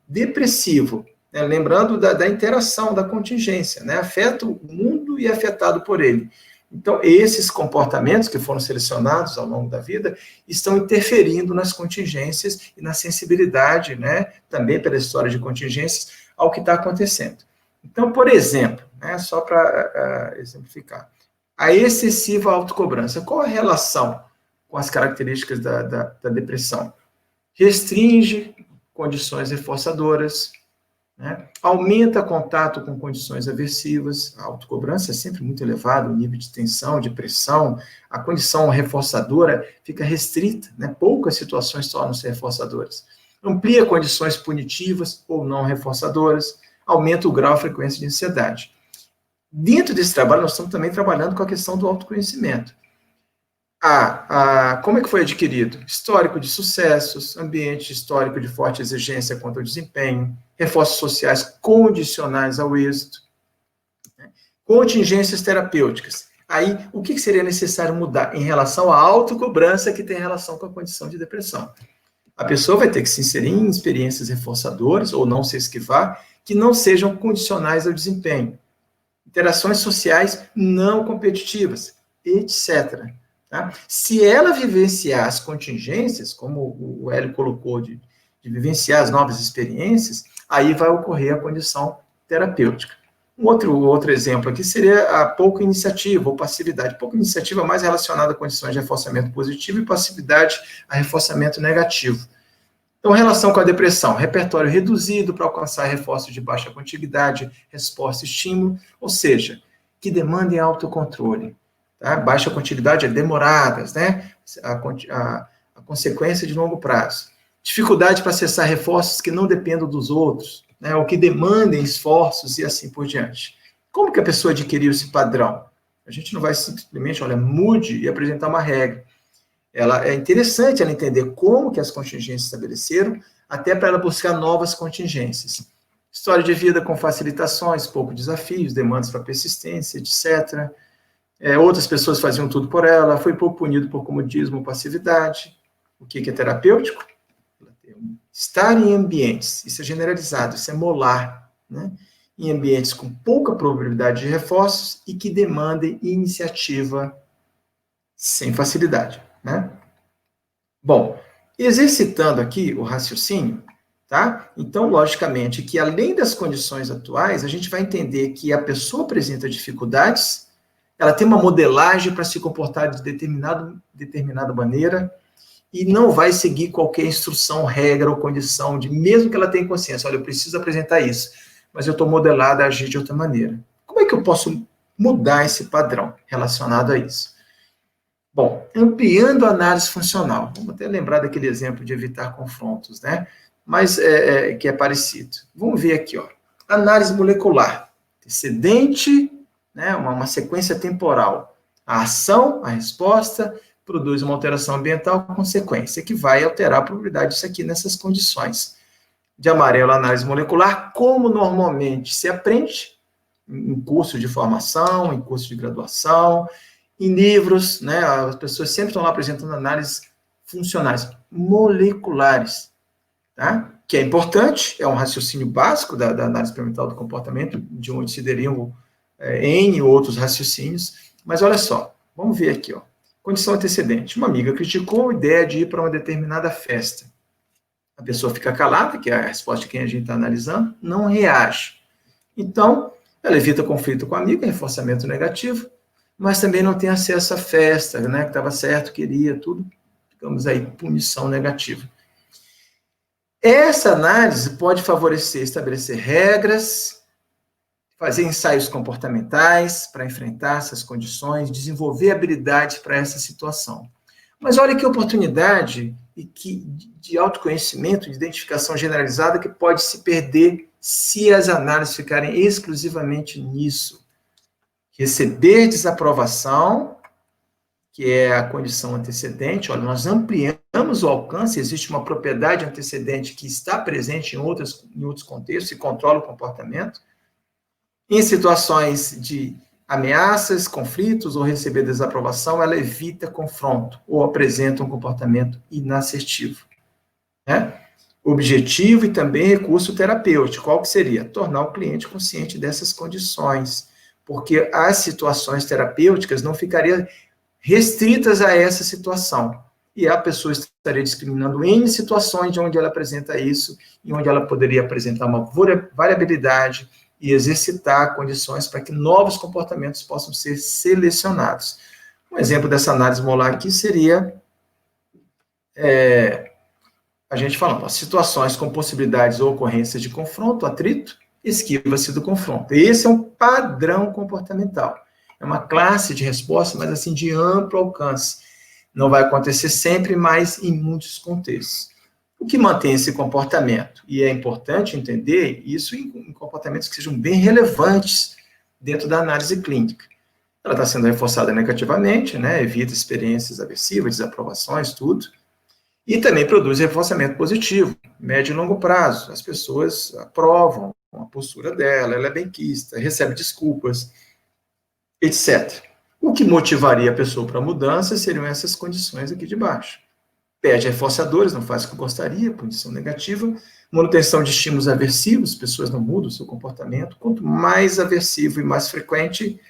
depressivo, né, lembrando da interação, da contingência, né, afeta o mundo e é afetado por ele. Então, esses comportamentos que foram selecionados ao longo da vida estão interferindo nas contingências e na sensibilidade, né, também pela história de contingências, ao que está acontecendo. Então, por exemplo, né, só para exemplificar, a excessiva autocobrança, qual a relação com as características da depressão? Restringe condições reforçadoras, né? Aumenta contato com condições aversivas, a autocobrança é sempre muito elevada, o nível de tensão, de pressão, a condição reforçadora fica restrita, né? Poucas situações tornam-se reforçadoras. Amplia condições punitivas ou não reforçadoras, aumenta o grau e frequência de ansiedade. Dentro desse trabalho, nós estamos também trabalhando com a questão do autoconhecimento. Como é que foi adquirido? Histórico de sucessos, ambiente histórico de forte exigência quanto ao desempenho, reforços sociais condicionais ao êxito, né? Contingências terapêuticas. Aí, o que seria necessário mudar em relação à autocobrança que tem relação com a condição de depressão? A pessoa vai ter que se inserir em experiências reforçadoras, ou não se esquivar, que não sejam condicionais ao desempenho. Interações sociais não competitivas, etc. Tá? Se ela vivenciar as contingências, como o Hélio colocou, de vivenciar as novas experiências, aí vai ocorrer a condição terapêutica. Outro exemplo aqui seria a pouca iniciativa ou passividade. Pouca iniciativa mais relacionada a condições de reforçamento positivo e passividade a reforçamento negativo. Então, relação com a depressão, repertório reduzido para alcançar reforços de baixa contiguidade, resposta e estímulo, ou seja, que demandem autocontrole. Tá? Baixa contiguidade é demoradas, né? A consequência de longo prazo. Dificuldade para acessar reforços que não dependam dos outros, né? Ou que demandem esforços e assim por diante. Como que a pessoa adquiriu esse padrão? A gente não vai simplesmente, mude e apresentar uma regra. É interessante ela entender como que as contingências estabeleceram, até para ela buscar novas contingências. História de vida com facilitações, poucos desafios, demandas para persistência, etc. Outras pessoas faziam tudo por ela, foi pouco punido por comodismo ou passividade. O que é terapêutico? Estar em ambientes, isso é generalizado, isso é molar, né? Em ambientes com pouca probabilidade de reforços e que demandem iniciativa sem facilidade, né? Bom, exercitando aqui o raciocínio, tá? Então, logicamente, que além das condições atuais, a gente vai entender que a pessoa apresenta dificuldades, ela tem uma modelagem para se comportar de determinada maneira e não vai seguir qualquer instrução, regra ou condição, mesmo que ela tenha consciência, olha, eu preciso apresentar isso, mas eu estou modelada a agir de outra maneira. Como é que eu posso mudar esse padrão relacionado a isso? Bom, ampliando a análise funcional. Vamos até lembrar daquele exemplo de evitar confrontos, né? Mas que é parecido. Vamos ver aqui, ó. Análise molecular. Antecedente, né? Uma sequência temporal. A ação, a resposta, produz uma alteração ambiental, consequência, que vai alterar a probabilidade disso aqui nessas condições. De amarelo, análise molecular, como normalmente se aprende em curso de formação, em curso de graduação, em livros, né, as pessoas sempre estão lá apresentando análises funcionais, moleculares, tá? Que é importante, é um raciocínio básico da análise experimental do comportamento, de onde se derivam N outros raciocínios, mas olha só, vamos ver aqui, ó. Condição antecedente. Uma amiga criticou a ideia de ir para uma determinada festa. A pessoa fica calada, que é a resposta de quem a gente está analisando, não reage. Então, ela evita conflito com a amiga, reforçamento negativo, mas também não tem acesso à festa, né, que estava certo, queria, tudo, digamos aí, punição negativa. Essa análise pode favorecer, estabelecer regras, fazer ensaios comportamentais para enfrentar essas condições, desenvolver habilidades para essa situação. Mas olha que oportunidade de autoconhecimento, de identificação generalizada que pode se perder se as análises ficarem exclusivamente nisso. Receber desaprovação, que é a condição antecedente, olha, nós ampliamos o alcance, existe uma propriedade antecedente que está presente em outros contextos e controla o comportamento. Em situações de ameaças, conflitos ou receber desaprovação, ela evita confronto ou apresenta um comportamento inassertivo, né? Objetivo e também recurso terapêutico, qual que seria? Tornar o cliente consciente dessas condições, porque as situações terapêuticas não ficariam restritas a essa situação. E a pessoa estaria discriminando em situações onde ela apresenta isso, e onde ela poderia apresentar uma variabilidade e exercitar condições para que novos comportamentos possam ser selecionados. Um exemplo dessa análise molar aqui seria a gente falando, situações com possibilidades ou ocorrências de confronto, atrito, esquiva-se do confronto. Esse é um padrão comportamental. É uma classe de resposta, mas assim, de amplo alcance. Não vai acontecer sempre, mas em muitos contextos. O que mantém esse comportamento? E é importante entender isso em comportamentos que sejam bem relevantes dentro da análise clínica. Ela está sendo reforçada negativamente, né? Evita experiências aversivas, desaprovações, tudo. E também produz reforçamento positivo, médio e longo prazo. As pessoas aprovam a postura dela, ela é benquista, recebe desculpas, etc. O que motivaria a pessoa para a mudança seriam essas condições aqui de baixo. Pede reforçadores, não faz o que gostaria, punição negativa, manutenção de estímulos aversivos, pessoas não mudam o seu comportamento. Quanto mais aversivo e mais frequente,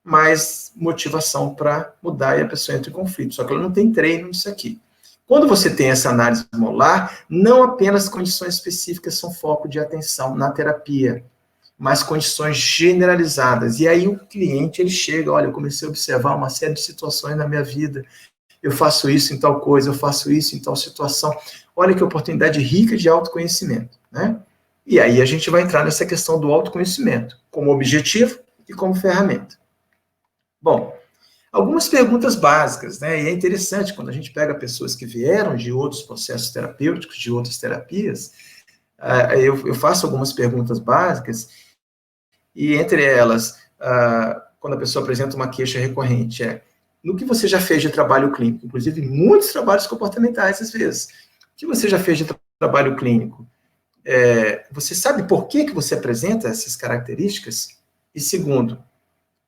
mais motivação para mudar e a pessoa entra em conflito. Só que ela não tem treino nisso aqui. Quando você tem essa análise molar, não apenas condições específicas são foco de atenção na terapia, mas condições generalizadas. E aí o cliente, ele chega, olha, eu comecei a observar uma série de situações na minha vida, eu faço isso em tal coisa, eu faço isso em tal situação. Olha que oportunidade rica de autoconhecimento, né? E aí a gente vai entrar nessa questão do autoconhecimento, como objetivo e como ferramenta. Bom, algumas perguntas básicas, né? E é interessante quando a gente pega pessoas que vieram de outros processos terapêuticos, de outras terapias, eu faço algumas perguntas básicas, e entre elas, quando a pessoa apresenta uma queixa recorrente, no que você já fez de trabalho clínico, inclusive muitos trabalhos comportamentais, às vezes, o que você já fez de trabalho clínico? Você sabe por que você apresenta essas características? E segundo,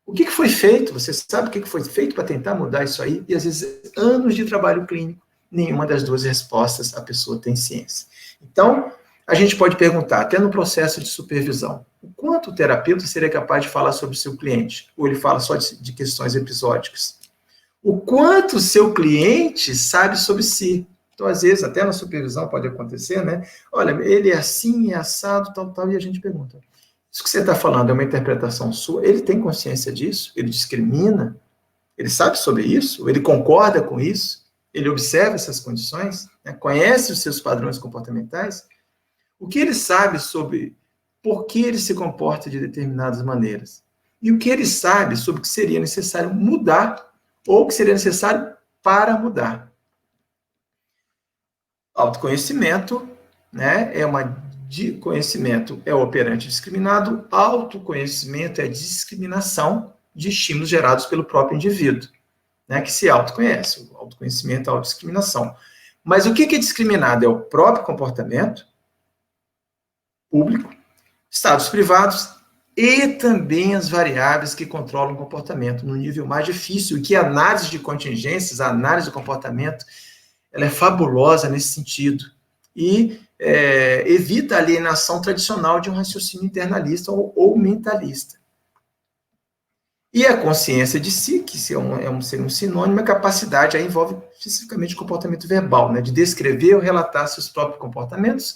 o que foi feito? Você sabe o que foi feito para tentar mudar isso aí? E às vezes, anos de trabalho clínico, nenhuma das duas respostas a pessoa tem ciência. Então, a gente pode perguntar, até no processo de supervisão, o quanto o terapeuta seria capaz de falar sobre o seu cliente? Ou ele fala só de questões episódicas? O quanto o seu cliente sabe sobre si? Então, às vezes, até na supervisão pode acontecer, né? Olha, ele é assim, é assado, tal, tal, e a gente pergunta, isso que você está falando é uma interpretação sua? Ele tem consciência disso? Ele discrimina? Ele sabe sobre isso? Ele concorda com isso? Ele observa essas condições? Né? Conhece os seus padrões comportamentais? O que ele sabe sobre por que ele se comporta de determinadas maneiras? E o que ele sabe sobre o que seria necessário mudar ou o que seria necessário para mudar? Autoconhecimento, né, conhecimento é o operante discriminado, autoconhecimento é a discriminação de estímulos gerados pelo próprio indivíduo, né, que se autoconhece. O autoconhecimento é a autodiscriminação. Mas o que é discriminado? É o próprio comportamento público, estados privados e também as variáveis que controlam o comportamento no nível mais difícil, e que a análise de contingências, a análise do comportamento, ela é fabulosa nesse sentido. E evita a alienação tradicional de um raciocínio internalista ou mentalista. E a consciência de si, que seria um sinônimo, a capacidade, aí envolve especificamente o comportamento verbal, né, de descrever ou relatar seus próprios comportamentos,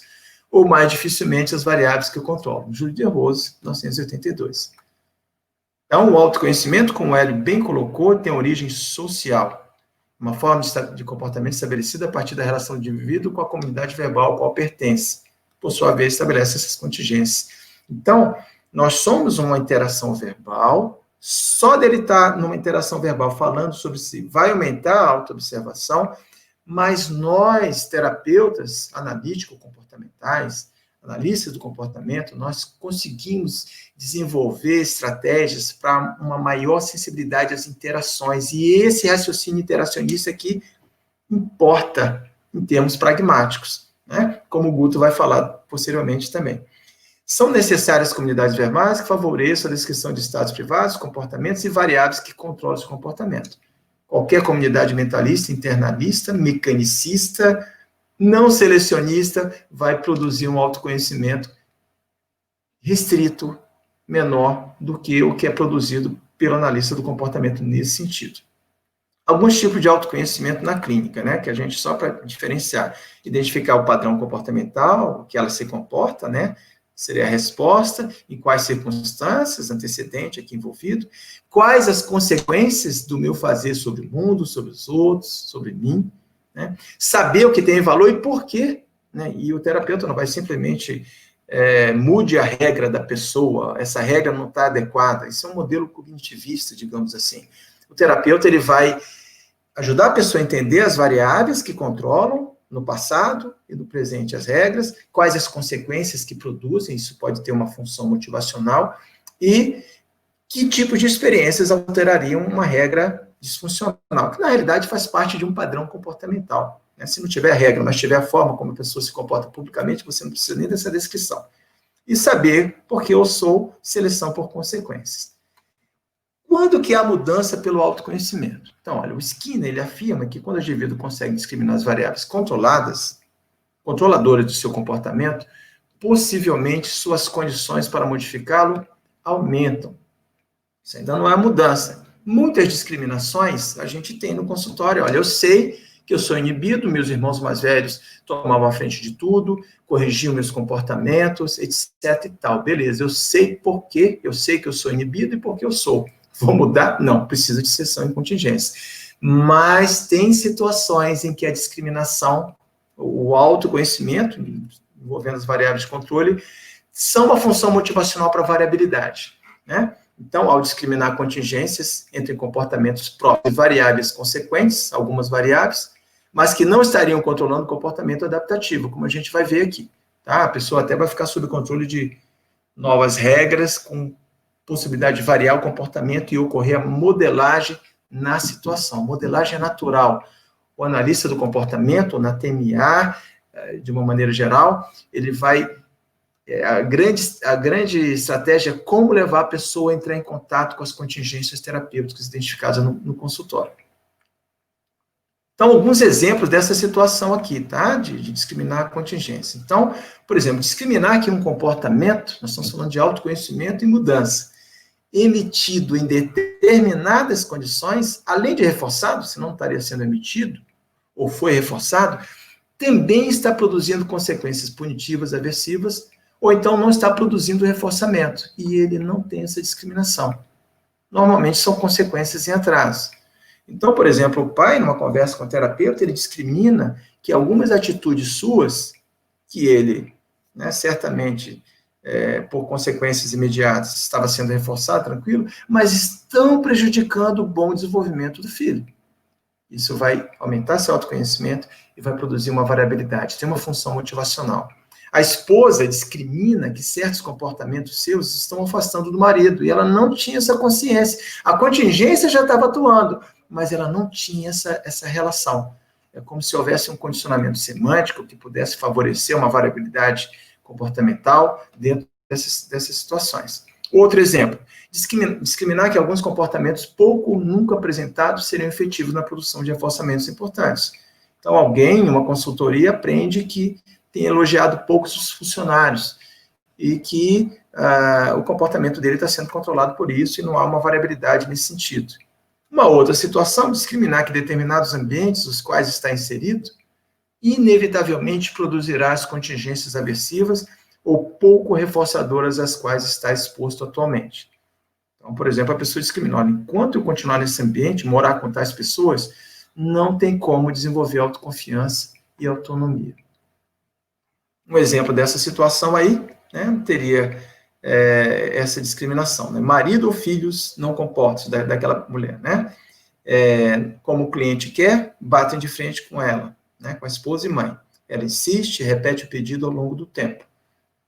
ou mais dificilmente as variáveis que o controlam. Júlio de Rose, 1982. Então, o autoconhecimento, como o Hélio bem colocou, tem origem social. Uma forma de comportamento estabelecida a partir da relação do indivíduo com a comunidade verbal ao qual pertence. Por sua vez, estabelece essas contingências. Então, nós somos uma interação verbal, só dele estar numa interação verbal falando sobre si vai aumentar a autoobservação, mas nós, terapeutas analítico-comportamentais, analistas do comportamento, nós conseguimos desenvolver estratégias para uma maior sensibilidade às interações, e esse raciocínio interacionista aqui importa em termos pragmáticos, né? Como o Guto vai falar posteriormente também. São necessárias comunidades verbais que favoreçam a descrição de estados privados, comportamentos e variáveis que controlam esse comportamento. Qualquer comunidade mentalista, internalista, mecanicista, não selecionista, vai produzir um autoconhecimento restrito, menor do que o que é produzido pelo analista do comportamento nesse sentido. Alguns tipos de autoconhecimento na clínica, né, que a gente, só para diferenciar, identificar o padrão comportamental, que ela se comporta, né, seria a resposta, em quais circunstâncias, antecedente aqui envolvido, quais as consequências do meu fazer sobre o mundo, sobre os outros, sobre mim, né? Saber o que tem valor e por quê, né? E o terapeuta não vai simplesmente mude a regra da pessoa, essa regra não está adequada, isso é um modelo cognitivista, digamos assim. O terapeuta, ele vai ajudar a pessoa a entender as variáveis que controlam no passado e no presente as regras, quais as consequências que produzem, isso pode ter uma função motivacional, e que tipo de experiências alterariam uma regra disfuncional, que na realidade faz parte de um padrão comportamental. Né? Se não tiver a regra, mas tiver a forma como a pessoa se comporta publicamente, você não precisa nem dessa descrição. E saber por que eu sou, seleção por consequências. Quando que há mudança pelo autoconhecimento? Então, olha, o Skinner, ele afirma que quando o indivíduo consegue discriminar as variáveis controladoras do seu comportamento, possivelmente suas condições para modificá-lo aumentam. Isso ainda não é mudança. Muitas discriminações a gente tem no consultório. Olha, eu sei que eu sou inibido, meus irmãos mais velhos tomavam a frente de tudo, corrigiam meus comportamentos, etc e tal. Beleza, eu sei por quê, eu sei que eu sou inibido e por que eu sou. Vou mudar? Não, precisa de exceção e contingência. Mas tem situações em que a discriminação, o autoconhecimento, envolvendo as variáveis de controle, são uma função motivacional para a variabilidade, né? Então, ao discriminar contingências entre comportamentos próprios e variáveis consequentes, algumas variáveis, mas que não estariam controlando o comportamento adaptativo, como a gente vai ver aqui. Tá? A pessoa até vai ficar sob controle de novas regras, com possibilidade de variar o comportamento e ocorrer a modelagem na situação. Modelagem é natural. O analista do comportamento, na TMA, de uma maneira geral, ele vai... A grande estratégia é como levar a pessoa a entrar em contato com as contingências terapêuticas identificadas no consultório. Então, alguns exemplos dessa situação aqui, tá? De discriminar a contingência. Então, por exemplo, discriminar aqui um comportamento, nós estamos falando de autoconhecimento e mudança, emitido em determinadas condições, além de reforçado, se não estaria sendo emitido, ou foi reforçado, também está produzindo consequências punitivas, aversivas, ou então não está produzindo reforçamento, e ele não tem essa discriminação. Normalmente são consequências em atraso. Então, por exemplo, o pai, numa conversa com o terapeuta, ele discrimina que algumas atitudes suas, que ele, né, certamente, por consequências imediatas, estava sendo reforçado, tranquilo, mas estão prejudicando o bom desenvolvimento do filho. Isso vai aumentar seu autoconhecimento e vai produzir uma variabilidade, tem uma função motivacional. A esposa discrimina que certos comportamentos seus estão afastando do marido, e ela não tinha essa consciência. A contingência já estava atuando, mas ela não tinha essa relação. É como se houvesse um condicionamento semântico que pudesse favorecer uma variabilidade comportamental dentro dessas situações. Outro exemplo, discriminar que alguns comportamentos pouco ou nunca apresentados seriam efetivos na produção de reforçamentos importantes. Então, alguém, em uma consultoria, aprende que tem elogiado poucos os funcionários e que o comportamento dele está sendo controlado por isso e não há uma variabilidade nesse sentido. Uma outra situação, discriminar que determinados ambientes os quais está inserido inevitavelmente produzirá as contingências aversivas ou pouco reforçadoras às quais está exposto atualmente. Então, por exemplo, a pessoa discrimina, enquanto eu continuar nesse ambiente, morar com tais pessoas, não tem como desenvolver autoconfiança e autonomia. Um exemplo dessa situação aí, né, teria essa discriminação, né? Marido ou filhos não comportam daquela mulher, né? Como o cliente quer, batem de frente com ela, né, com a esposa e mãe. Ela insiste, repete o pedido ao longo do tempo.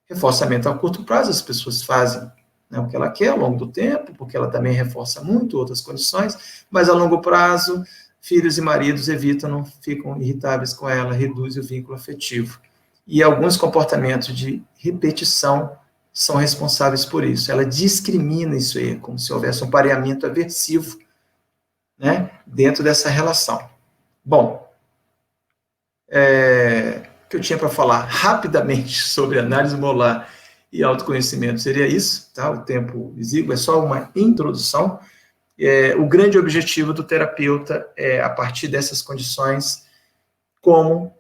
Reforçamento a curto prazo, as pessoas fazem, né, o que ela quer ao longo do tempo, porque ela também reforça muito outras condições, mas a longo prazo, filhos e maridos evitam, não ficam irritáveis com ela, reduz o vínculo afetivo. E alguns comportamentos de repetição são responsáveis por isso. Ela discrimina isso aí, como se houvesse um pareamento aversivo, né, dentro dessa relação. Bom, o que eu tinha para falar rapidamente sobre análise molar e autoconhecimento seria isso, tá? O tempo exíguo é só uma introdução. O grande objetivo do terapeuta é, a partir dessas condições, como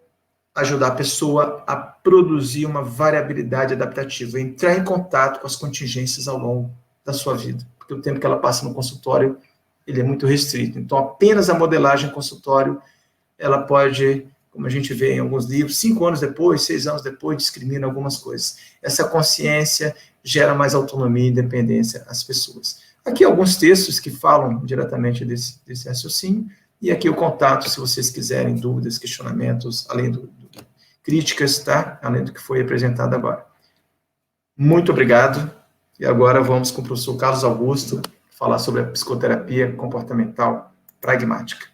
ajudar a pessoa a produzir uma variabilidade adaptativa, entrar em contato com as contingências ao longo da sua vida, porque o tempo que ela passa no consultório, ele é muito restrito. Então, apenas a modelagem em consultório, ela pode, como a gente vê em alguns livros, 5 anos depois, 6 anos depois, discrimina algumas coisas. Essa consciência gera mais autonomia e independência às pessoas. Aqui alguns textos que falam diretamente desse raciocínio, e aqui o contato, se vocês quiserem dúvidas, questionamentos, além do críticas, tá? Além do que foi apresentado agora. Muito obrigado E agora vamos com o professor Carlos Augusto falar sobre a psicoterapia comportamental pragmática.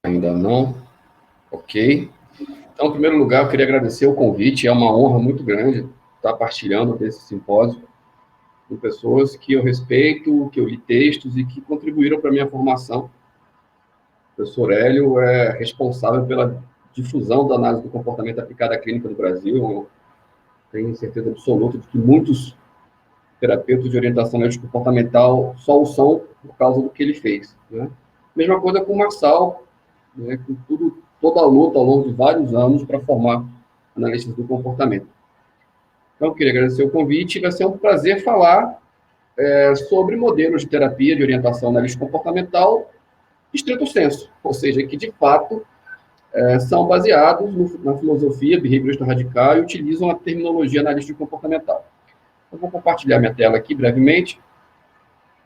Ainda não? Ok. Então, em primeiro lugar, eu queria agradecer o convite. É uma honra muito grande estar partilhando desse simpósio com pessoas que eu respeito, que eu li textos e que contribuíram para a minha formação. O professor Hélio é responsável pela difusão da análise do comportamento aplicada à clínica no Brasil. Eu tenho certeza absoluta de que muitos terapeutas de orientação comportamental só o são por causa do que ele fez, né? Mesma coisa com o Marçal, né, com toda a luta ao longo de vários anos para formar analistas do comportamento. Então, eu queria agradecer o convite. Vai ser um prazer falar sobre modelos de terapia de orientação analítica comportamental estrito sensu, ou seja, que de fato são baseados na filosofia behaviorista radical e utilizam a terminologia analítica comportamental. Eu vou compartilhar minha tela aqui brevemente.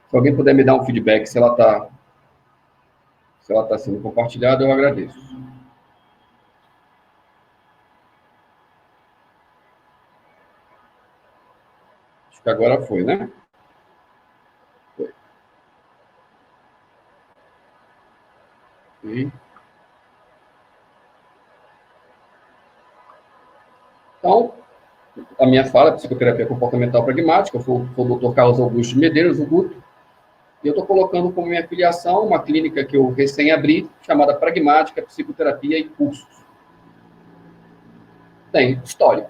Se alguém puder me dar um feedback se ela está sendo compartilhada, eu agradeço. Acho que agora foi, né? Foi. E... Então, a minha fala é psicoterapia comportamental pragmática. Eu sou o Dr. Carlos Augusto de Medeiros, o Guto, e eu estou colocando como minha filiação uma clínica que eu recém abri, chamada Pragmática Psicoterapia e Cursos. Tem histórico,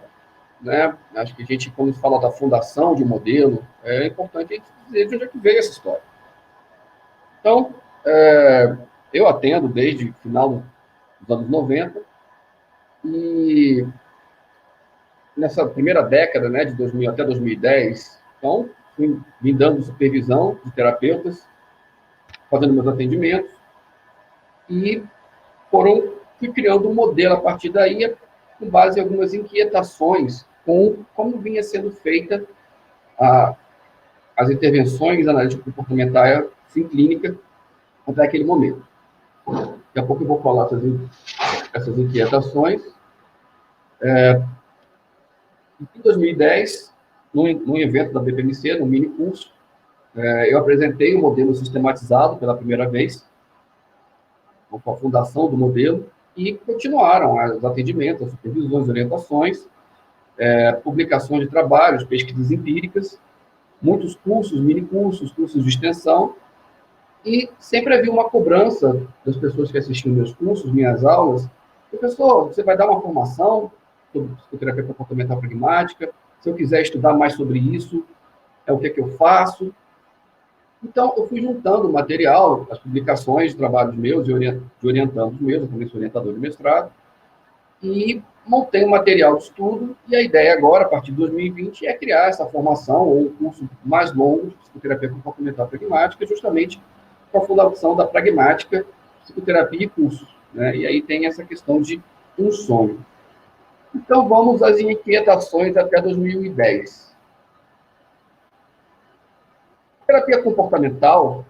né? Acho que a gente, quando fala da fundação de um modelo, é importante a gente dizer de onde é que veio essa história. Então, eu atendo desde o final dos anos 90, e nessa primeira década, né, de 2000 até 2010, então, vim dando supervisão de terapeutas, fazendo meus atendimentos, e fui criando um modelo a partir daí, com base em algumas inquietações com como vinha sendo feita as intervenções analíticas comportamentais em clínica até aquele momento. Daqui a pouco eu vou falar essas inquietações. Em 2010, num evento da BPMC, num mini curso, eu apresentei o modelo sistematizado pela primeira vez, com a fundação do modelo, e continuaram os atendimentos, as supervisões, orientações, publicações de trabalhos, pesquisas empíricas, muitos cursos, mini-cursos, cursos de extensão, e sempre havia uma cobrança das pessoas que assistiam meus cursos, minhas aulas: professor, você vai dar uma formação sobre psicoterapia comportamental pragmática? Se eu quiser estudar mais sobre isso, o que é que eu faço? Então, eu fui juntando material, as publicações de trabalhos meus, de orientandos meus, eu também sou orientador de mestrado, e montei um material de estudo, e a ideia agora, a partir de 2020, é criar essa formação, ou um curso mais longo de psicoterapia comportamental pragmática, justamente com a fundação da Pragmática Psicoterapia e Cursos, né? E aí tem essa questão de um sonho. Então, vamos às inquietações até 2010. A terapia comportamental,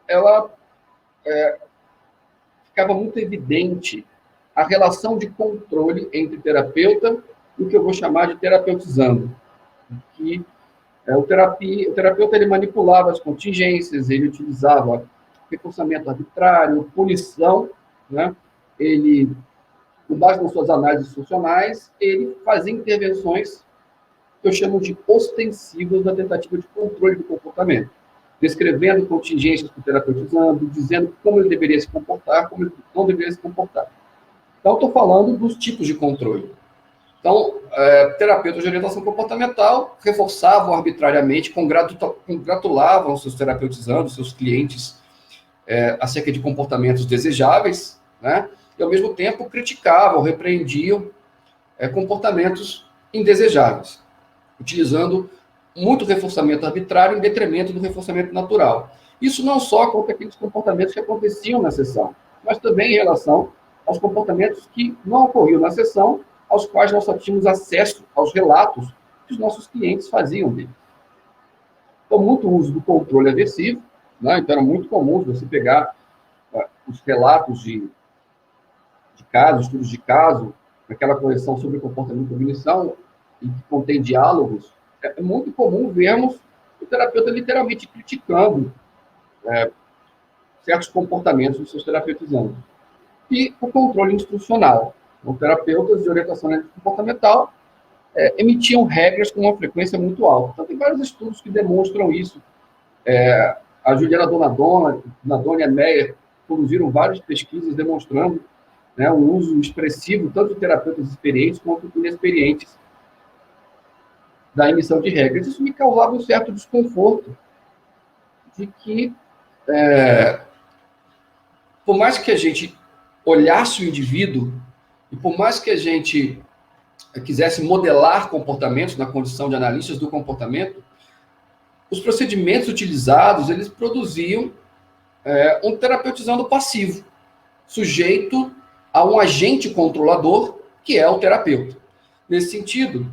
ela ficava muito evidente a relação de controle entre terapeuta e o que eu vou chamar de terapeutizando. Que o terapeuta ele manipulava as contingências, ele utilizava reforçamento arbitrário, punição, né? Ele, com base nas suas análises funcionais, ele fazia intervenções que eu chamo de ostensivas na tentativa de controle do comportamento, descrevendo contingências para o terapeutizando, dizendo como ele deveria se comportar, como ele não deveria se comportar. Então, estou falando dos tipos de controle. Então, terapeutas de orientação comportamental reforçavam arbitrariamente, congratulavam os seus terapeutizandos, seus clientes, acerca de comportamentos desejáveis, né? E, ao mesmo tempo, criticavam, repreendiam comportamentos indesejáveis, utilizando muito reforçamento arbitrário em detrimento do reforçamento natural. Isso não só contra aqueles comportamentos que aconteciam na sessão, mas também em relação aos comportamentos que não ocorriam na sessão, aos quais nós só tínhamos acesso aos relatos que os nossos clientes faziam dele. Então, muito uso do controle aversivo, né? Então, era muito comum você pegar os relatos de caso, estudos de caso, aquela correção sobre comportamento e cognição, e que contém diálogos, é muito comum vermos o terapeuta literalmente criticando certos comportamentos dos seus terapeutizandos. E o controle instrucional. Os terapeutas de orientação comportamental emitiam regras com uma frequência muito alta. Então, tem vários estudos que demonstram isso. A Juliana Donadona e a Meyer produziram várias pesquisas demonstrando, né, o uso expressivo tanto de terapeutas experientes quanto inexperientes da emissão de regras. Isso me causava um certo desconforto de que, por mais que a gente olhasse o indivíduo e por mais que a gente quisesse modelar comportamentos na condição de analistas do comportamento, os procedimentos utilizados, eles produziam um terapeutizando passivo, sujeito a um agente controlador, que é o terapeuta. Nesse sentido,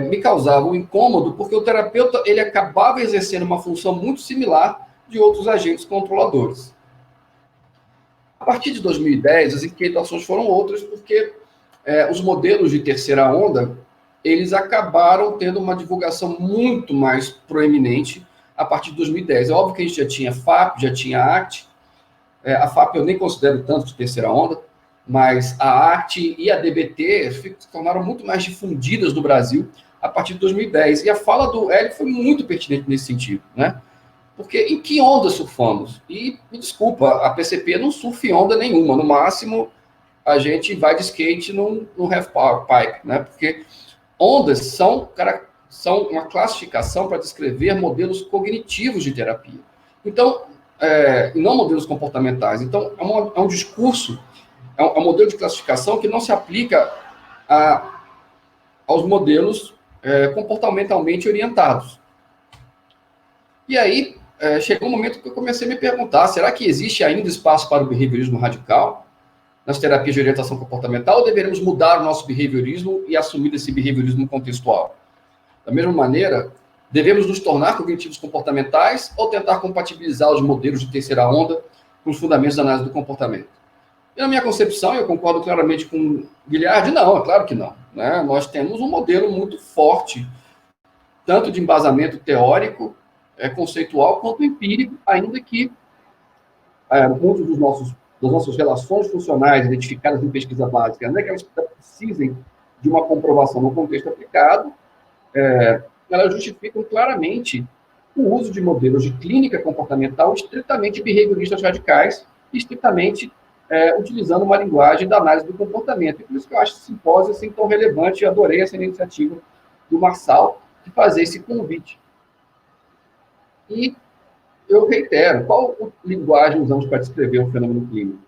me causava um incômodo, porque o terapeuta ele acabava exercendo uma função muito similar de outros agentes controladores. A partir de 2010, as inquietações foram outras, porque os modelos de terceira onda, eles acabaram tendo uma divulgação muito mais proeminente a partir de 2010. É óbvio que a gente já tinha FAP, já tinha ACT. A FAP eu nem considero tanto de terceira onda, mas a ACT e a DBT se tornaram muito mais difundidas no Brasil a partir de 2010. E a fala do Hélio foi muito pertinente nesse sentido, né? Porque em que onda surfamos? E, me desculpa, a PCP não surfa em onda nenhuma. No máximo, a gente vai de skate no half-pipe, né? Porque ondas são uma classificação para descrever modelos cognitivos de terapia. Então, e não modelos comportamentais. Então, é um discurso, é um modelo de classificação que não se aplica aos modelos comportamentalmente orientados. E aí, chegou um momento que eu comecei a me perguntar, será que existe ainda espaço para o behaviorismo radical nas terapias de orientação comportamental, ou deveremos mudar o nosso behaviorismo e assumir esse behaviorismo contextual? Da mesma maneira, devemos nos tornar cognitivos comportamentais ou tentar compatibilizar os modelos de terceira onda com os fundamentos da análise do comportamento? E na minha concepção, eu concordo claramente com o Guilherme, não, é claro que não, né? Nós temos um modelo muito forte, tanto de embasamento teórico, conceitual, quanto empírico, ainda que muitos das nossas relações funcionais identificadas em pesquisa básica, ainda que elas precisem de uma comprovação no contexto aplicado, elas justificam claramente o uso de modelos de clínica comportamental estritamente behavioristas radicais, estritamente utilizando uma linguagem da análise do comportamento. E por isso que eu acho esse simpósio assim, tão relevante, e adorei essa iniciativa do Marçal de fazer esse convite. E eu reitero, qual linguagem usamos para descrever o fenômeno clínico?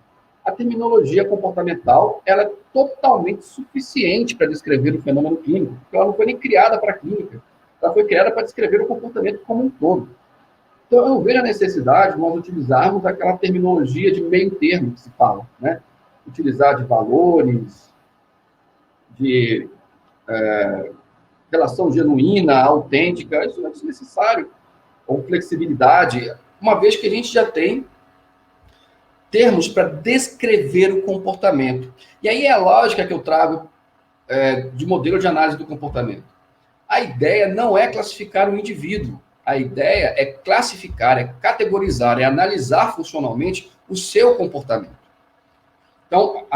A terminologia comportamental ela é totalmente suficiente para descrever o fenômeno clínico, porque ela não foi nem criada para a clínica, ela foi criada para descrever o comportamento como um todo. Então, eu não vejo a necessidade de nós utilizarmos aquela terminologia de meio termo que se fala, né? Utilizar de valores, de relação genuína, autêntica, isso não é desnecessário. Ou flexibilidade, uma vez que a gente já tem termos para descrever o comportamento. E aí é a lógica que eu trago de modelo de análise do comportamento. A ideia não é classificar o indivíduo. A ideia é classificar, é categorizar, é analisar funcionalmente o seu comportamento. Então,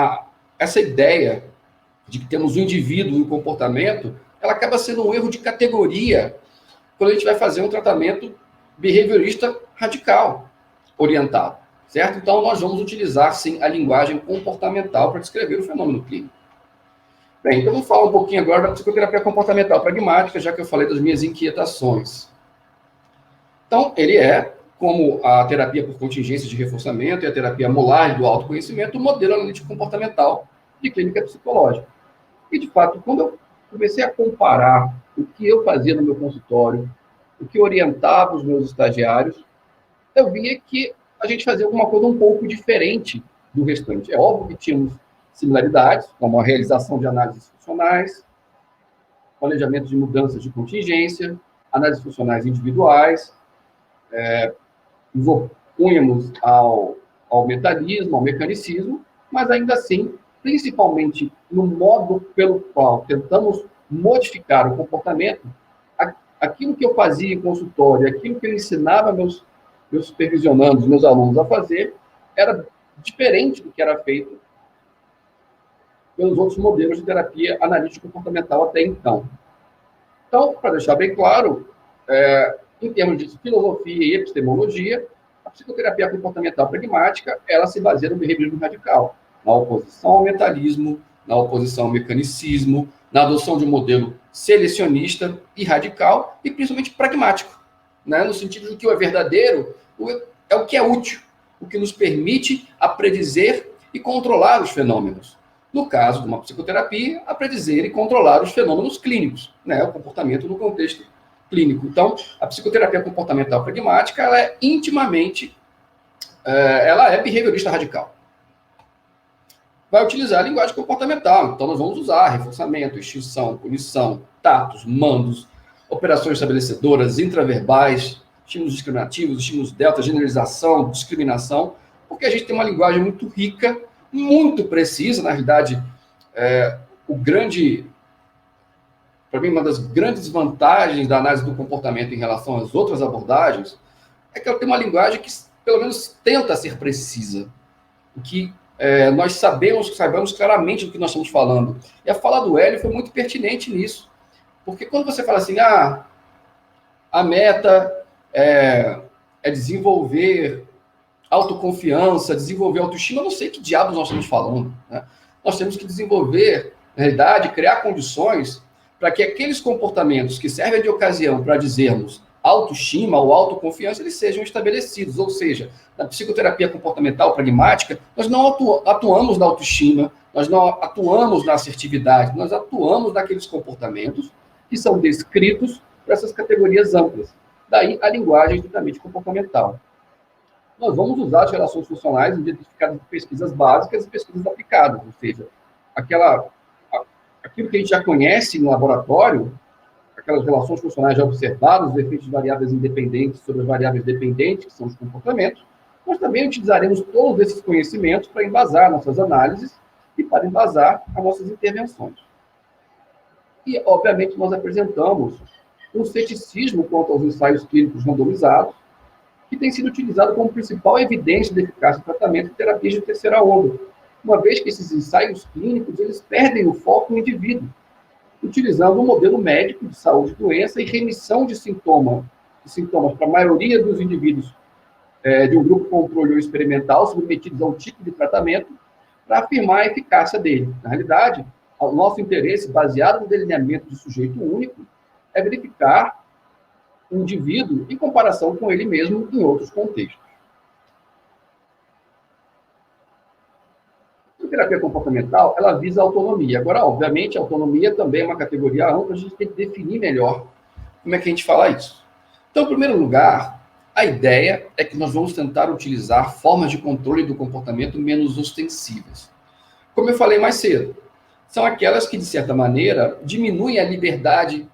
essa ideia de que temos um indivíduo e um comportamento, ela acaba sendo um erro de categoria quando a gente vai fazer um tratamento behaviorista radical, orientado, certo? Então, nós vamos utilizar, sim, a linguagem comportamental para descrever o fenômeno clínico. Bem, então vamos falar um pouquinho agora da psicoterapia comportamental pragmática, já que eu falei das minhas inquietações. Então, ele como a terapia por contingência de reforçamento e a terapia molar do autoconhecimento, o modelo analítico comportamental de clínica psicológica. E, de fato, quando eu comecei a comparar o que eu fazia no meu consultório, o que orientava os meus estagiários, eu via que a gente fazia alguma coisa um pouco diferente do restante. É óbvio que tínhamos similaridades, como a realização de análises funcionais, planejamento de mudanças de contingência, análises funcionais individuais, nos opunhamos ao mentalismo, ao mecanicismo, mas ainda assim principalmente no modo pelo qual tentamos modificar o comportamento, aquilo que eu fazia em consultório, aquilo que eu ensinava meus supervisionandos, meus alunos a fazer, era diferente do que era feito pelos outros modelos de terapia analítica comportamental até então. Então, para deixar bem claro, em termos de filosofia e epistemologia, a psicoterapia comportamental pragmática, ela se baseia no behaviorismo radical, na oposição ao mentalismo, na oposição ao mecanicismo, na adoção de um modelo selecionista e radical, e principalmente pragmático, né? No sentido de que o é verdadeiro é o que é útil, o que nos permite a predizer e controlar os fenômenos. No caso de uma psicoterapia, a predizer e controlar os fenômenos clínicos, né? O comportamento no contexto clínico. Então, a psicoterapia comportamental pragmática, ela é intimamente, ela é behaviorista radical. Vai utilizar a linguagem comportamental. Então, nós vamos usar reforçamento, extinção, punição, tatos, mandos, operações estabelecedoras, intraverbais, estímulos discriminativos, estímulos delta, generalização, discriminação, porque a gente tem uma linguagem muito rica, muito precisa. Na realidade, para mim, uma das grandes vantagens da análise do comportamento em relação às outras abordagens é que ela tem uma linguagem que, pelo menos, tenta ser precisa. O que nós saibamos claramente do que nós estamos falando. E a fala do Hélio foi muito pertinente nisso. Porque quando você fala assim, a meta é desenvolver autoconfiança, desenvolver autoestima, eu não sei que diabos nós estamos falando, né? Nós temos que desenvolver, na realidade, criar condições para que aqueles comportamentos que servem de ocasião para dizermos autoestima ou autoconfiança, eles sejam estabelecidos. Ou seja, na psicoterapia comportamental pragmática, nós não atuamos na autoestima, nós não atuamos na assertividade, nós atuamos naqueles comportamentos que são descritos para essas categorias amplas. Daí a linguagem estritamente comportamental. Nós vamos usar as relações funcionais identificadas em pesquisas básicas e pesquisas aplicadas, ou seja, aquilo que a gente já conhece no laboratório, aquelas relações funcionais já observadas, os efeitos de variáveis independentes sobre as variáveis dependentes, que são os comportamentos, nós também utilizaremos todos esses conhecimentos para embasar nossas análises e para embasar as nossas intervenções. E, obviamente, nós apresentamos um ceticismo quanto aos ensaios clínicos randomizados, que tem sido utilizado como principal evidência de eficácia do tratamento de terapias de terceira onda, uma vez que esses ensaios clínicos eles perdem o foco no indivíduo, utilizando um modelo médico de saúde e doença e remissão de sintomas para a maioria dos indivíduos de um grupo controle ou experimental submetidos a um tipo de tratamento para afirmar a eficácia dele. Na realidade, o nosso interesse, baseado no delineamento de sujeito único, é verificar o indivíduo em comparação com ele mesmo em outros contextos. A terapia comportamental, ela visa a autonomia. Agora, obviamente, a autonomia também é uma categoria ampla, a gente tem que definir melhor como é que a gente fala isso. Então, em primeiro lugar, a ideia é que nós vamos tentar utilizar formas de controle do comportamento menos ostensivas. Como eu falei mais cedo, são aquelas que, de certa maneira, diminuem a liberdade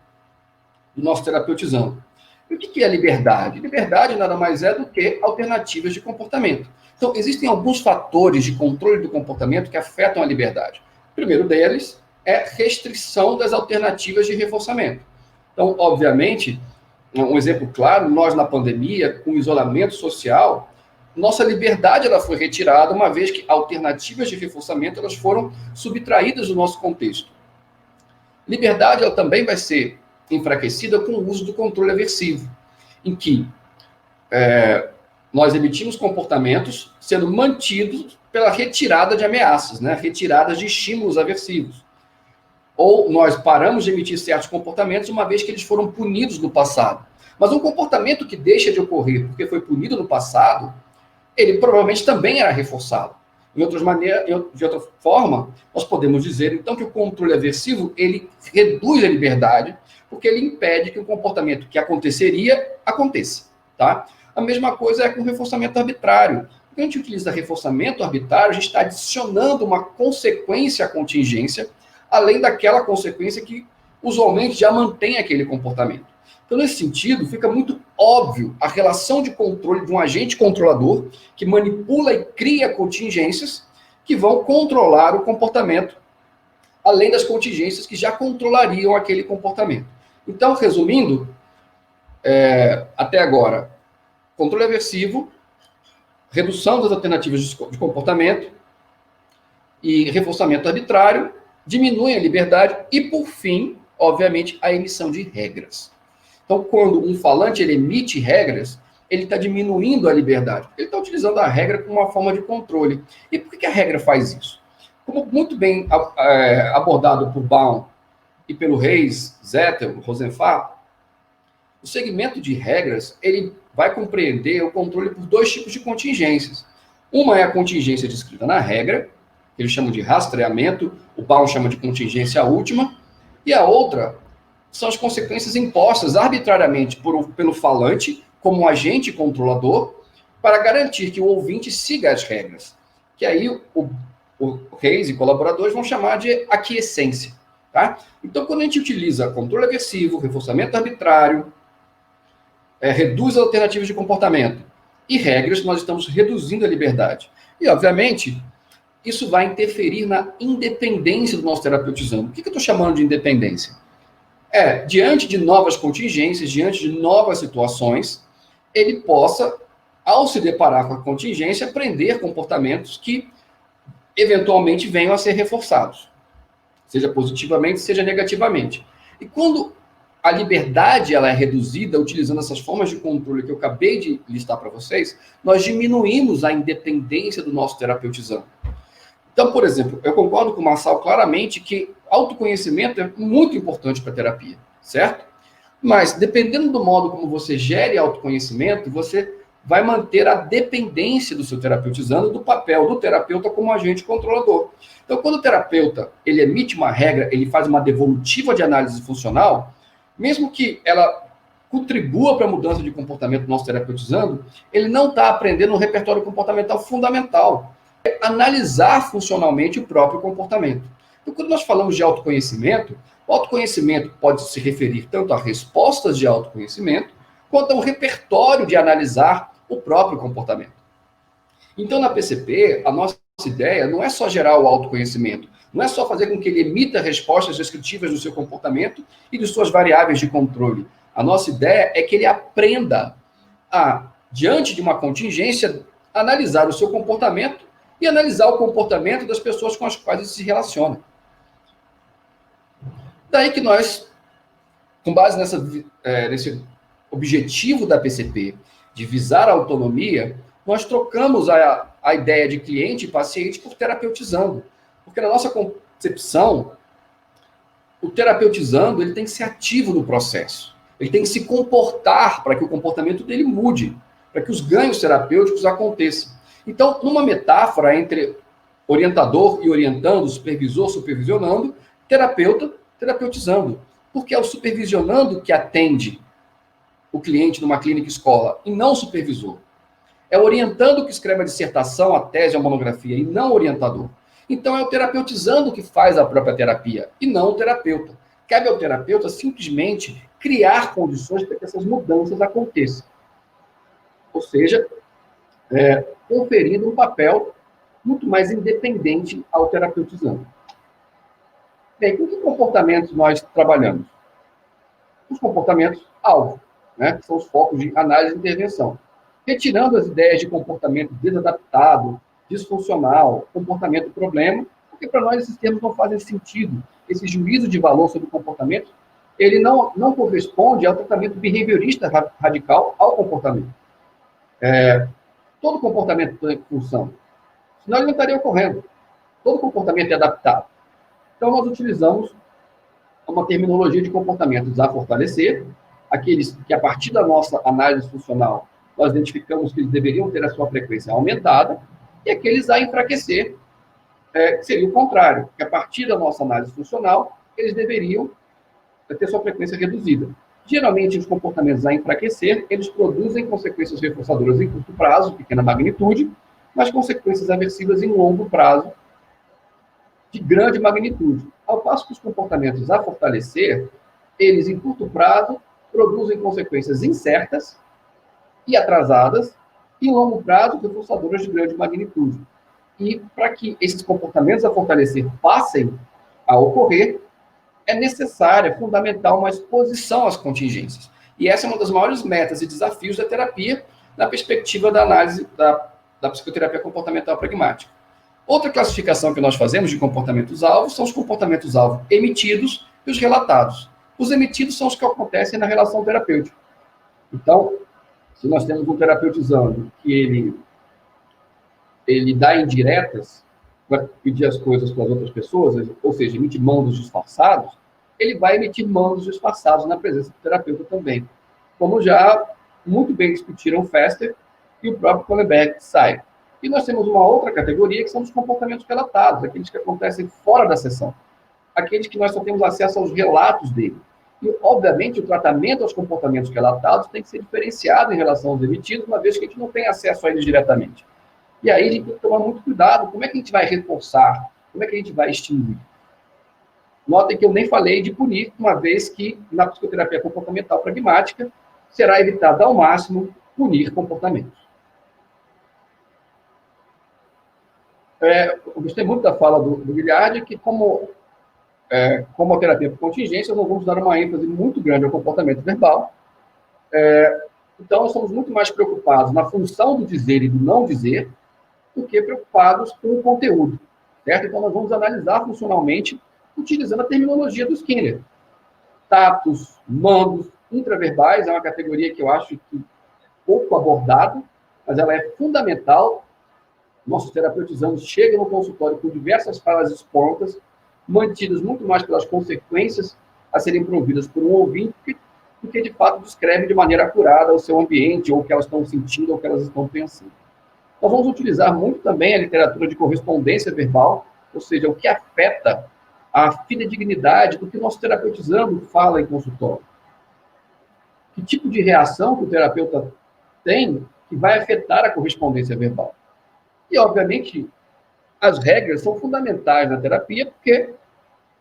do nosso terapeutizando. E o que é liberdade? Liberdade nada mais é do que alternativas de comportamento. Então, existem alguns fatores de controle do comportamento que afetam a liberdade. O primeiro deles é restrição das alternativas de reforçamento. Então, obviamente, um exemplo claro, nós na pandemia, com o isolamento social, nossa liberdade ela foi retirada, uma vez que alternativas de reforçamento elas foram subtraídas do nosso contexto. Liberdade ela também vai ser enfraquecida com o uso do controle aversivo, em que nós emitimos comportamentos sendo mantidos pela retirada de ameaças, né? Retiradas de estímulos aversivos. Ou nós paramos de emitir certos comportamentos uma vez que eles foram punidos no passado. Mas um comportamento que deixa de ocorrer porque foi punido no passado, ele provavelmente também era reforçado. De outra forma, nós podemos dizer, então, que o controle aversivo, ele reduz a liberdade, porque ele impede que o comportamento que aconteceria, aconteça, tá? A mesma coisa é com o reforçamento arbitrário. Quando a gente utiliza reforçamento arbitrário, a gente está adicionando uma consequência à contingência, além daquela consequência que usualmente já mantém aquele comportamento. Então, nesse sentido, fica muito óbvio a relação de controle de um agente controlador que manipula e cria contingências que vão controlar o comportamento, além das contingências que já controlariam aquele comportamento. Então, resumindo, até agora, controle aversivo, redução das alternativas de comportamento e reforçamento arbitrário, diminuem a liberdade e, por fim, obviamente, a emissão de regras. Então, quando um falante ele emite regras, ele está diminuindo a liberdade. Ele está utilizando a regra como uma forma de controle. E por que a regra faz isso? Como muito bem abordado por Baum e pelo Reis, Zettel, Rosenfeld, o segmento de regras ele vai compreender o controle por dois tipos de contingências. Uma é a contingência descrita na regra, que eles chamam de rastreamento, o Baum chama de contingência última, e a outra são as consequências impostas arbitrariamente pelo falante, como agente controlador, para garantir que o ouvinte siga as regras, que aí o Reis e colaboradores vão chamar de aquiescência. Tá? Então, quando a gente utiliza controle aversivo, reforçamento arbitrário, reduz as alternativas de comportamento e regras, nós estamos reduzindo a liberdade. E, obviamente, isso vai interferir na independência do nosso terapeutizando. O que eu estou chamando de independência? Diante de novas contingências, diante de novas situações, ele possa, ao se deparar com a contingência, aprender comportamentos que, eventualmente, venham a ser reforçados. Seja positivamente, seja negativamente. E quando a liberdade ela é reduzida, utilizando essas formas de controle que eu acabei de listar para vocês, nós diminuímos a independência do nosso terapeutizando. Então, por exemplo, eu concordo com o Marçal claramente que autoconhecimento é muito importante para a terapia, certo? Mas, dependendo do modo como você gere autoconhecimento, você vai manter a dependência do seu terapeutizando do papel do terapeuta como agente controlador. Então, quando o terapeuta ele emite uma regra, ele faz uma devolutiva de análise funcional, mesmo que ela contribua para a mudança de comportamento do nosso terapeutizando, ele não está aprendendo um repertório comportamental fundamental. Analisar funcionalmente o próprio comportamento. Então, quando nós falamos de autoconhecimento, o autoconhecimento pode se referir tanto a respostas de autoconhecimento, quanto a um repertório de analisar o próprio comportamento. Então, na PCP, a nossa ideia não é só gerar o autoconhecimento, não é só fazer com que ele emita respostas descritivas do seu comportamento e de suas variáveis de controle. A nossa ideia é que ele aprenda a, diante de uma contingência, analisar o seu comportamento e analisar o comportamento das pessoas com as quais ele se relaciona. Daí que nós, com base nesse objetivo da PCP, de visar a autonomia, nós trocamos a ideia de cliente e paciente por terapeutizando. Porque na nossa concepção, o terapeutizando ele tem que ser ativo no processo. Ele tem que se comportar para que o comportamento dele mude, para que os ganhos terapêuticos aconteçam. Então, numa metáfora entre orientador e orientando, supervisor supervisionando, terapeuta terapeutizando. Porque é o supervisionando que atende o cliente numa clínica escola e não o supervisor. É o orientando que escreve a dissertação, a tese, a monografia e não o orientador. Então, é o terapeutizando que faz a própria terapia e não o terapeuta. Cabe ao terapeuta simplesmente criar condições para que essas mudanças aconteçam. Ou seja, conferindo um papel muito mais independente ao terapeutizando. Bem, com que comportamentos nós trabalhamos? Os comportamentos alvo, né, que são os focos de análise e intervenção. Retirando as ideias de comportamento desadaptado, disfuncional, comportamento problema, porque para nós esses termos não fazem sentido. Esse juízo de valor sobre o comportamento, ele não corresponde ao tratamento behaviorista radical ao comportamento. Todo comportamento tem função, senão ele não estaria ocorrendo. Todo comportamento é adaptado. Então, nós utilizamos uma terminologia de comportamentos a fortalecer, aqueles que, a partir da nossa análise funcional, nós identificamos que eles deveriam ter a sua frequência aumentada, e aqueles a enfraquecer, que seria o contrário, que a partir da nossa análise funcional, eles deveriam ter sua frequência reduzida. Geralmente, os comportamentos a enfraquecer, eles produzem consequências reforçadoras em curto prazo, pequena magnitude, mas consequências aversivas em longo prazo, de grande magnitude. Ao passo que os comportamentos a fortalecer, eles, em curto prazo, produzem consequências incertas e atrasadas, e em longo prazo, reforçadoras de grande magnitude. E para que esses comportamentos a fortalecer passem a ocorrer, é necessária, é fundamental uma exposição às contingências. E essa é uma das maiores metas e desafios da terapia, na perspectiva da análise da psicoterapia comportamental pragmática. Outra classificação que nós fazemos de comportamentos-alvo são os comportamentos-alvo emitidos e os relatados. Os emitidos são os que acontecem na relação terapêutica. Então, se nós temos um terapeutizando que ele dá indiretas para pedir as coisas para as outras pessoas, ou seja, emite mandos disfarçados, ele vai emitir mandos disfarçados na presença do terapeuta também. Como já muito bem discutiram Fester e o próprio Kohlenberg-Sai. E nós temos uma outra categoria que são os comportamentos relatados, aqueles que acontecem fora da sessão, aqueles que nós só temos acesso aos relatos dele. E, obviamente, o tratamento aos comportamentos relatados tem que ser diferenciado em relação aos emitidos, uma vez que a gente não tem acesso a eles diretamente. E aí a gente tem que tomar muito cuidado. Como é que a gente vai reforçar? Como é que a gente vai extinguir? Notem que eu nem falei de punir, uma vez que na psicoterapia comportamental pragmática será evitado ao máximo punir comportamentos. Eu gostei muito da fala do Guilherme, que como a terapia por contingência, nós vamos dar uma ênfase muito grande ao comportamento verbal. Então, nós somos muito mais preocupados na função do dizer e do não dizer, do que preocupados com o conteúdo, certo? Então, nós vamos analisar funcionalmente utilizando a terminologia do Skinner. Tatos, mandos, intraverbais, é uma categoria que eu acho que pouco abordada, mas ela é fundamental. Nossos terapeutizandos chegam no consultório com diversas frases prontas, mantidas muito mais pelas consequências a serem providas por um ouvinte, do que de fato descreve de maneira acurada o seu ambiente, ou o que elas estão sentindo, ou o que elas estão pensando. Nós vamos utilizar muito também a literatura de correspondência verbal, ou seja, o que afeta a fidedignidade do que o nosso terapeutizando fala em consultório. Que tipo de reação que o terapeuta tem que vai afetar a correspondência verbal. E, obviamente, as regras são fundamentais na terapia, porque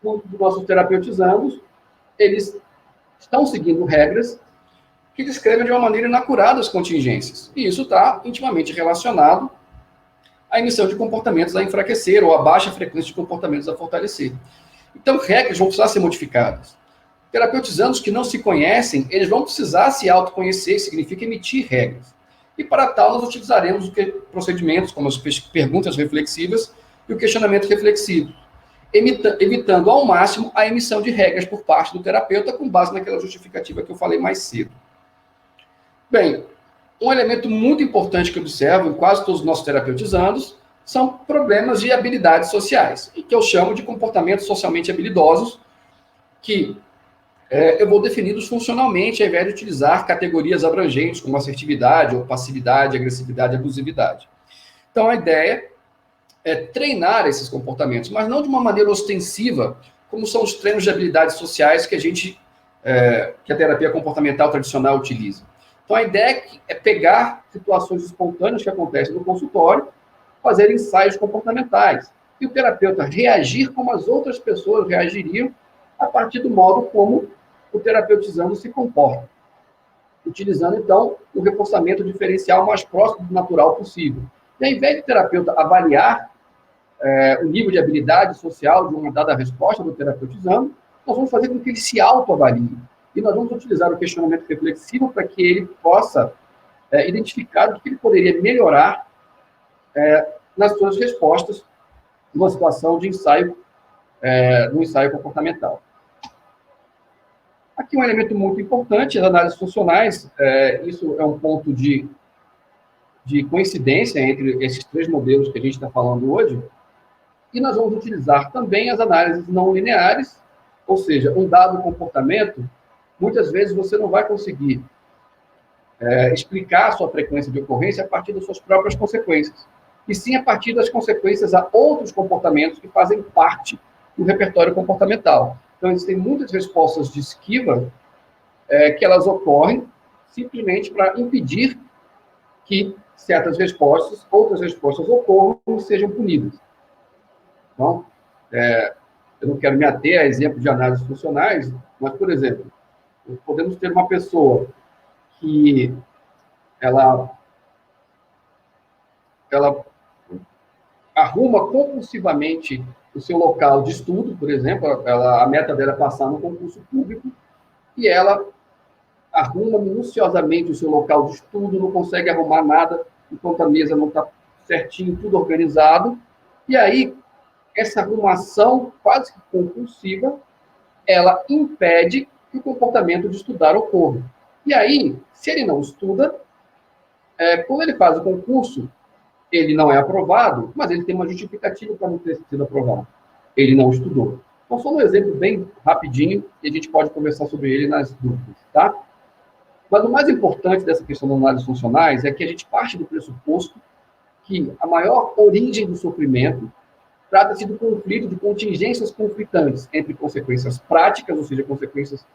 os nossos terapeutizandos, eles estão seguindo regras que descrevem de uma maneira inacurada as contingências. E isso está intimamente relacionado à emissão de comportamentos a enfraquecer ou à baixa frequência de comportamentos a fortalecer. Então, regras vão precisar ser modificadas. Terapeutizandos que não se conhecem, eles vão precisar se autoconhecer, significa emitir regras. E para tal, nós utilizaremos procedimentos como as perguntas reflexivas e o questionamento reflexivo, evitando ao máximo a emissão de regras por parte do terapeuta com base naquela justificativa que eu falei mais cedo. Bem, um elemento muito importante que eu observo em quase todos os nossos terapeutizandos são problemas de habilidades sociais, e que eu chamo de comportamentos socialmente habilidosos, que eu vou defini-los funcionalmente, ao invés de utilizar categorias abrangentes, como assertividade, ou passividade, agressividade, abusividade. Então, a ideia é treinar esses comportamentos, mas não de uma maneira ostensiva, como são os treinos de habilidades sociais que que a terapia comportamental tradicional utiliza. Então, a ideia é pegar situações espontâneas que acontecem no consultório, fazer ensaios comportamentais, e o terapeuta reagir como as outras pessoas reagiriam a partir do modo como o terapeutizando se comporta, utilizando, então, o reforçamento diferencial mais próximo do natural possível. E, ao invés do terapeuta avaliar o nível de habilidade social de uma dada resposta do terapeutizando, nós vamos fazer com que ele se autoavalie. E nós vamos utilizar o questionamento reflexivo para que ele possa identificar o que ele poderia melhorar nas suas respostas numa situação de ensaio, no ensaio comportamental. Aqui um elemento muito importante, as análises funcionais, isso é um ponto de coincidência entre esses três modelos que a gente está falando hoje, e nós vamos utilizar também as análises não lineares, ou seja, um dado comportamento, muitas vezes você não vai conseguir explicar a sua frequência de ocorrência a partir das suas próprias consequências, e sim a partir das consequências a outros comportamentos que fazem parte do repertório comportamental. Então, existem muitas respostas de esquiva que elas ocorrem simplesmente para impedir que certas respostas, outras respostas ocorram e sejam punidas. Então, eu não quero me ater a exemplos de análises funcionais, mas, por exemplo, podemos ter uma pessoa que ela arruma compulsivamente o seu local de estudo, por exemplo, a meta dela é passar no concurso público, e ela arruma minuciosamente o seu local de estudo, não consegue arrumar nada enquanto a mesa não está certinho, tudo organizado. E aí, essa arrumação quase que compulsiva, ela impede que o comportamento de estudar ocorra. E aí, se ele não estuda, quando ele faz o concurso, ele não é aprovado, mas ele tem uma justificativa para não ter sido aprovado. Ele não estudou. Então, só um exemplo bem rapidinho, e a gente pode conversar sobre ele nas dúvidas, tá? Mas o mais importante dessa questão das análises funcionais é que a gente parte do pressuposto que a maior origem do sofrimento trata-se do conflito, de contingências conflitantes entre consequências práticas, ou seja, consequências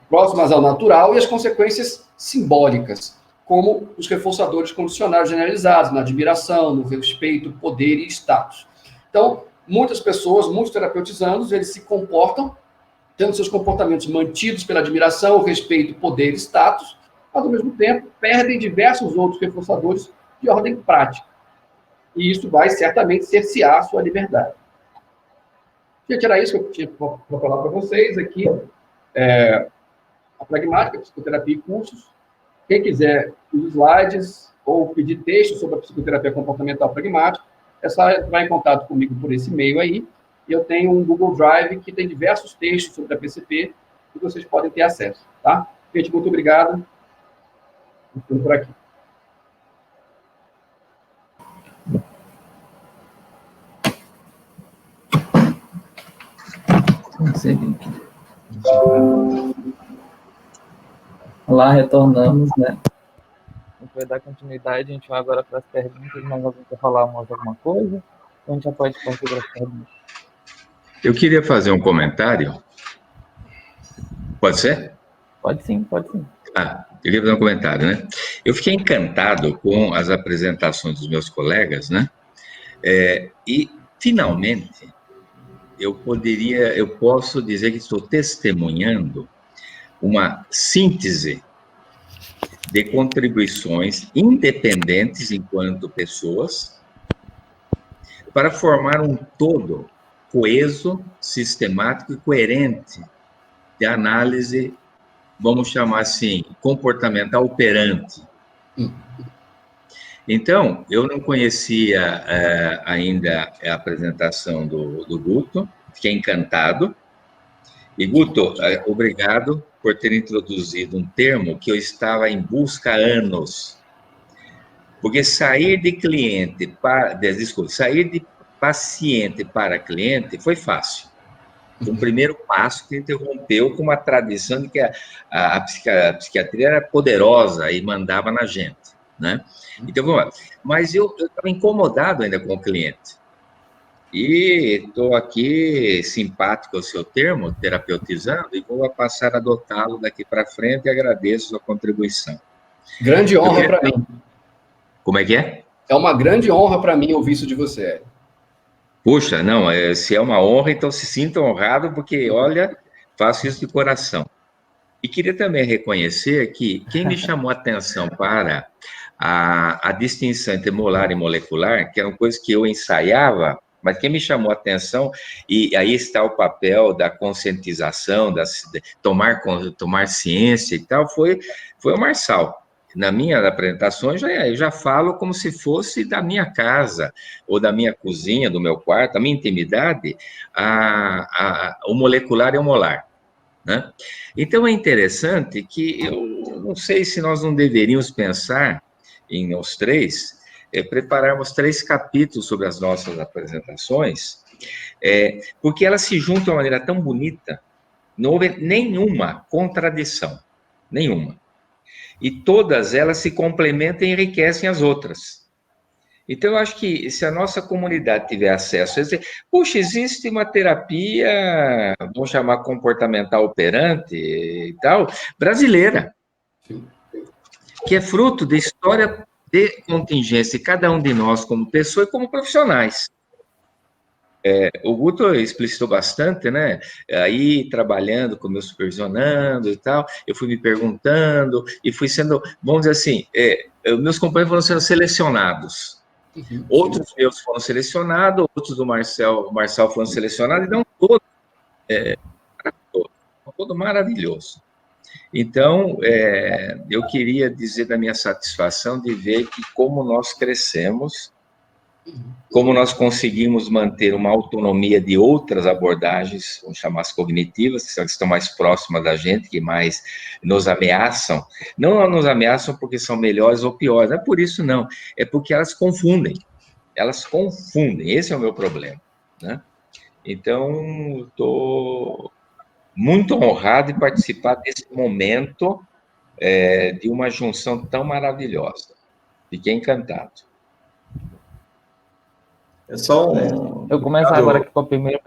próximas ao natural, e as consequências simbólicas, como os reforçadores condicionais generalizados, na admiração, no respeito, poder e status. Então, muitas pessoas, muitos terapeutizandos, eles se comportam, tendo seus comportamentos mantidos pela admiração, respeito, poder e status, mas, ao mesmo tempo, perdem diversos outros reforçadores de ordem prática. E isso vai, certamente, cercear a sua liberdade. Gente, era isso que eu tinha para falar para vocês aqui. A pragmática, psicoterapia e cursos. Quem quiser os slides ou pedir texto sobre a psicoterapia comportamental pragmática, é só entrar em contato comigo por esse e-mail aí. Eu tenho um Google Drive que tem diversos textos sobre a PCP que vocês podem ter acesso, tá? Gente, muito obrigado. Estou por aqui. Lá retornamos, né? A gente vai dar continuidade, a gente vai agora para as perguntas, mas alguém quer falar mais alguma coisa? Então a gente já pode partir para as perguntas. Eu queria fazer um comentário. Pode ser? Pode sim, pode sim. Eu queria fazer um comentário, né? Eu fiquei encantado com as apresentações dos meus colegas, né? E, finalmente, eu posso dizer que estou testemunhando uma síntese de contribuições independentes enquanto pessoas para formar um todo coeso, sistemático e coerente de análise, vamos chamar assim, comportamental operante. Então, eu não conhecia ainda a apresentação do Guto, fiquei encantado. E, Guto, obrigado por ter introduzido um termo que eu estava em busca há anos. Porque sair de paciente para cliente foi fácil. Um primeiro passo que interrompeu com uma tradição de que a psiquiatria era poderosa e mandava na gente, né? Então, vamos lá. Mas eu estava incomodado ainda com o cliente. E estou aqui simpático ao seu termo, terapeutizando, e vou passar a adotá-lo daqui para frente e agradeço a contribuição. Grande honra para mim. Como é que é? É uma grande honra para mim ouvir isso de você. Puxa, não, se é uma honra, então se sinta honrado, porque, olha, faço isso de coração. E queria também reconhecer que quem me chamou a atenção para a distinção entre molar e molecular, que eram coisas que eu ensaiava, mas quem me chamou a atenção, e aí está o papel da conscientização, de tomar ciência e tal, foi o Marçal. Na minha apresentação, eu já falo como se fosse da minha casa, ou da minha cozinha, do meu quarto, a minha intimidade, o molecular e o molar, né? Então, é interessante que eu não sei se nós não deveríamos pensar em os três, prepararmos 3 capítulos sobre as nossas apresentações, porque elas se juntam de uma maneira tão bonita, não houve nenhuma contradição, nenhuma. E todas elas se complementam e enriquecem as outras. Então, eu acho que se a nossa comunidade tiver acesso, puxa, existe uma terapia, vamos chamar comportamental operante e tal, brasileira, que é fruto da história de contingência de cada um de nós como pessoa e como profissionais. O Guto explicitou bastante, né? Aí, trabalhando com meu supervisionando e tal, eu fui me perguntando e fui sendo, vamos dizer assim, meus companheiros foram sendo selecionados. Outros meus foram selecionados, outros do Marcel foram selecionados, e dão todo, todo maravilhoso. Então, eu queria dizer da minha satisfação de ver que como nós crescemos, como nós conseguimos manter uma autonomia de outras abordagens, vamos chamar as cognitivas, que estão mais próximas da gente, que mais nos ameaçam. Não nos ameaçam porque são melhores ou piores, não é por isso não, é porque elas confundem. Elas confundem, esse é o meu problema, né? Então, estou muito honrado de participar desse momento de uma junção tão maravilhosa. Fiquei encantado. É só um... Eu começo agora aqui com a primeira.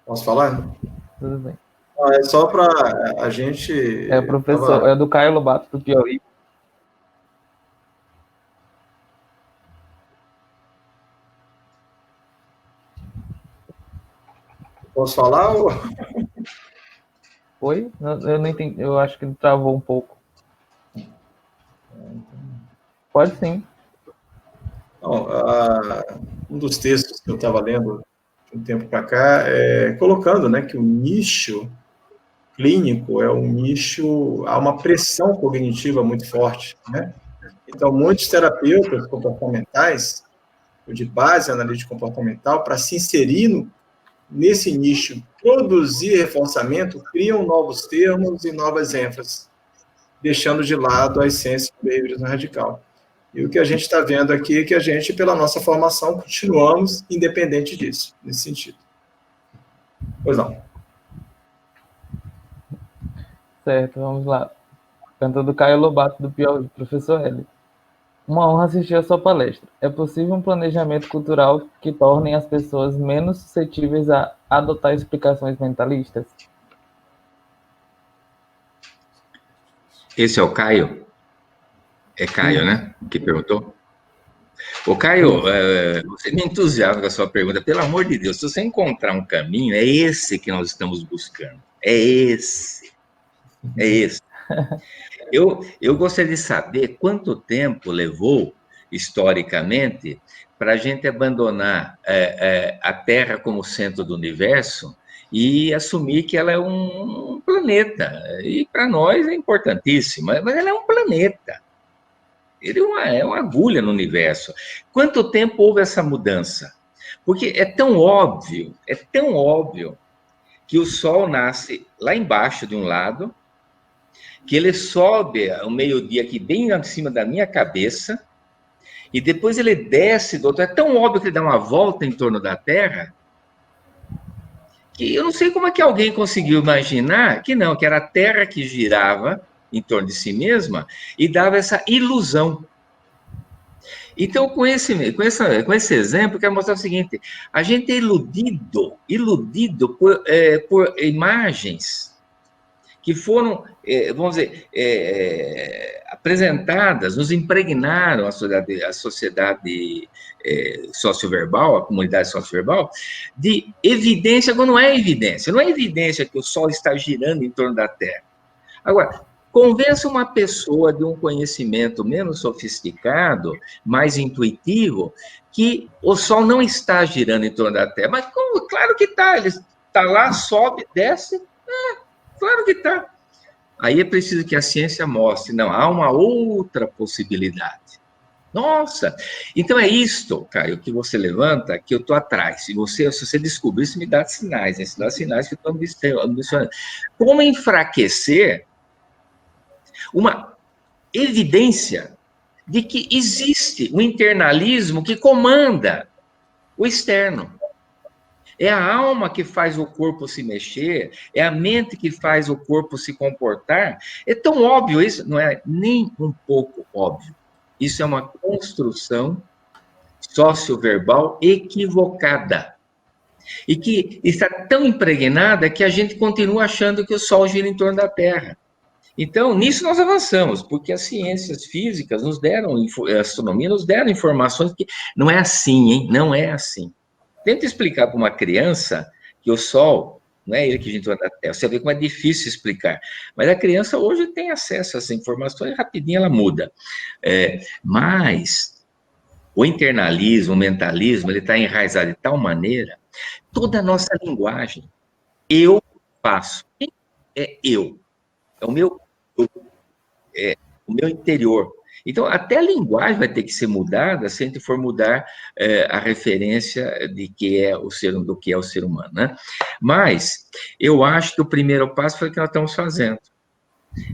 Posso falar? Tudo bem. É só para a gente... É, professor, é do Caio Lobato, do Piauí. Posso falar? Ou... Oi? Eu não entendi, eu acho que ele travou um pouco. Pode sim. Não, um dos textos que eu estava lendo de um tempo para cá colocando, né, que o nicho clínico é um nicho, há uma pressão cognitiva muito forte, né? Então, muitos terapeutas comportamentais, ou de base analítica comportamental, para se inserir nesse nicho, produzir reforçamento, criam novos termos e novas ênfases, deixando de lado a essência do behaviorismo radical. E o que a gente está vendo aqui é que a gente, pela nossa formação, continuamos independente disso, nesse sentido. Pois não. Certo, vamos lá. Cantando Caio Lobato, do Piauí, professor L. Uma honra assistir a sua palestra. É possível um planejamento cultural que torne as pessoas menos suscetíveis a adotar explicações mentalistas? Esse é o Caio? É Caio, né? Que perguntou? Ô, Caio, você me entusiasma com a sua pergunta. Pelo amor de Deus, se você encontrar um caminho, é esse que nós estamos buscando. É esse. É esse. Eu gostaria de saber quanto tempo levou, historicamente, para a gente abandonar a Terra como centro do universo e assumir que ela é um planeta. E para nós é importantíssimo, mas ela é um planeta. Ele é uma agulha no universo. Quanto tempo houve essa mudança? Porque é tão óbvio que o Sol nasce lá embaixo de um lado, que ele sobe ao meio-dia aqui bem acima da minha cabeça, e depois ele desce do outro. É tão óbvio que ele dá uma volta em torno da Terra, que eu não sei como é que alguém conseguiu imaginar que não, que era a Terra que girava em torno de si mesma e dava essa ilusão. Então, com esse exemplo, eu quero mostrar o seguinte: a gente é iludido por imagens que foram, vamos dizer, apresentadas, nos impregnaram a sociedade socioverbal, a comunidade socioverbal, de evidência quando não é evidência. Não é evidência que o Sol está girando em torno da Terra. Agora, convença uma pessoa de um conhecimento menos sofisticado, mais intuitivo, que o Sol não está girando em torno da Terra. Mas claro que está, ele está lá, sobe, desce, claro que está. Aí é preciso que a ciência mostre, não, há uma outra possibilidade. Nossa! Então é isto, Caio, que você levanta, que eu estou atrás. Se você descobrir, isso me dá sinais, né? Isso dá sinais que eu estou ambicionando. Como enfraquecer uma evidência de que existe um internalismo que comanda o externo. É a alma que faz o corpo se mexer, é a mente que faz o corpo se comportar. É tão óbvio isso, não é nem um pouco óbvio. Isso é uma construção socioverbal equivocada. E que está tão impregnada que a gente continua achando que o Sol gira em torno da Terra. Então, nisso nós avançamos, porque as ciências físicas nos deram, a astronomia nos deram informações que não é assim, hein? Não é assim. Tenta explicar para uma criança que o Sol não é ele que inventou a Terra. Você vê como é difícil explicar. Mas a criança hoje tem acesso a essas informações, rapidinho ela muda. Mas o internalismo, o mentalismo, ele está enraizado de tal maneira, toda a nossa linguagem, eu faço. Quem é eu? É o meu interior. Então, até a linguagem vai ter que ser mudada se a gente for mudar a referência de do que é o ser humano, né? Mas eu acho que o primeiro passo foi o que nós estamos fazendo.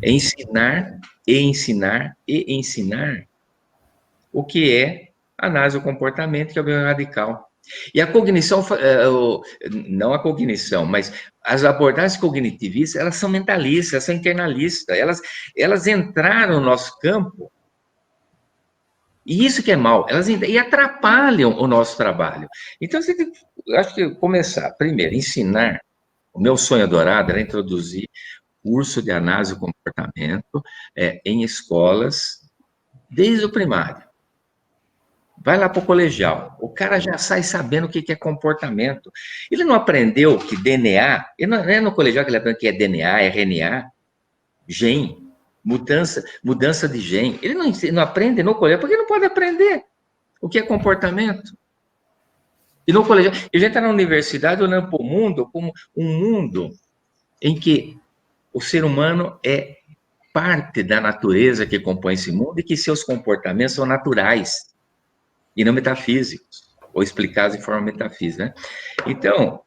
É ensinar e ensinar e ensinar o que é análise do comportamento, que é o bioradical. E a cognição, não a cognição, mas as abordagens cognitivistas, elas são mentalistas, elas são internalistas, elas entraram no nosso campo, e isso que é mal, e atrapalham o nosso trabalho. Então, você tem, acho que começar, primeiro, ensinar, o meu sonho dourado era introduzir curso de análise do comportamento em escolas, desde o primário. Vai lá para o colegial, o cara já sai sabendo o que é comportamento. Ele não aprendeu que DNA, não é no colegial que ele aprende que é DNA, RNA, gene, mudança de gene. Ele não aprende no colegial, porque não pode aprender o que é comportamento. E no colegial, ele já está na universidade olhando para o mundo como um mundo em que o ser humano é parte da natureza que compõe esse mundo e que seus comportamentos são naturais e não metafísicos, ou explicados de forma metafísica, né? Então,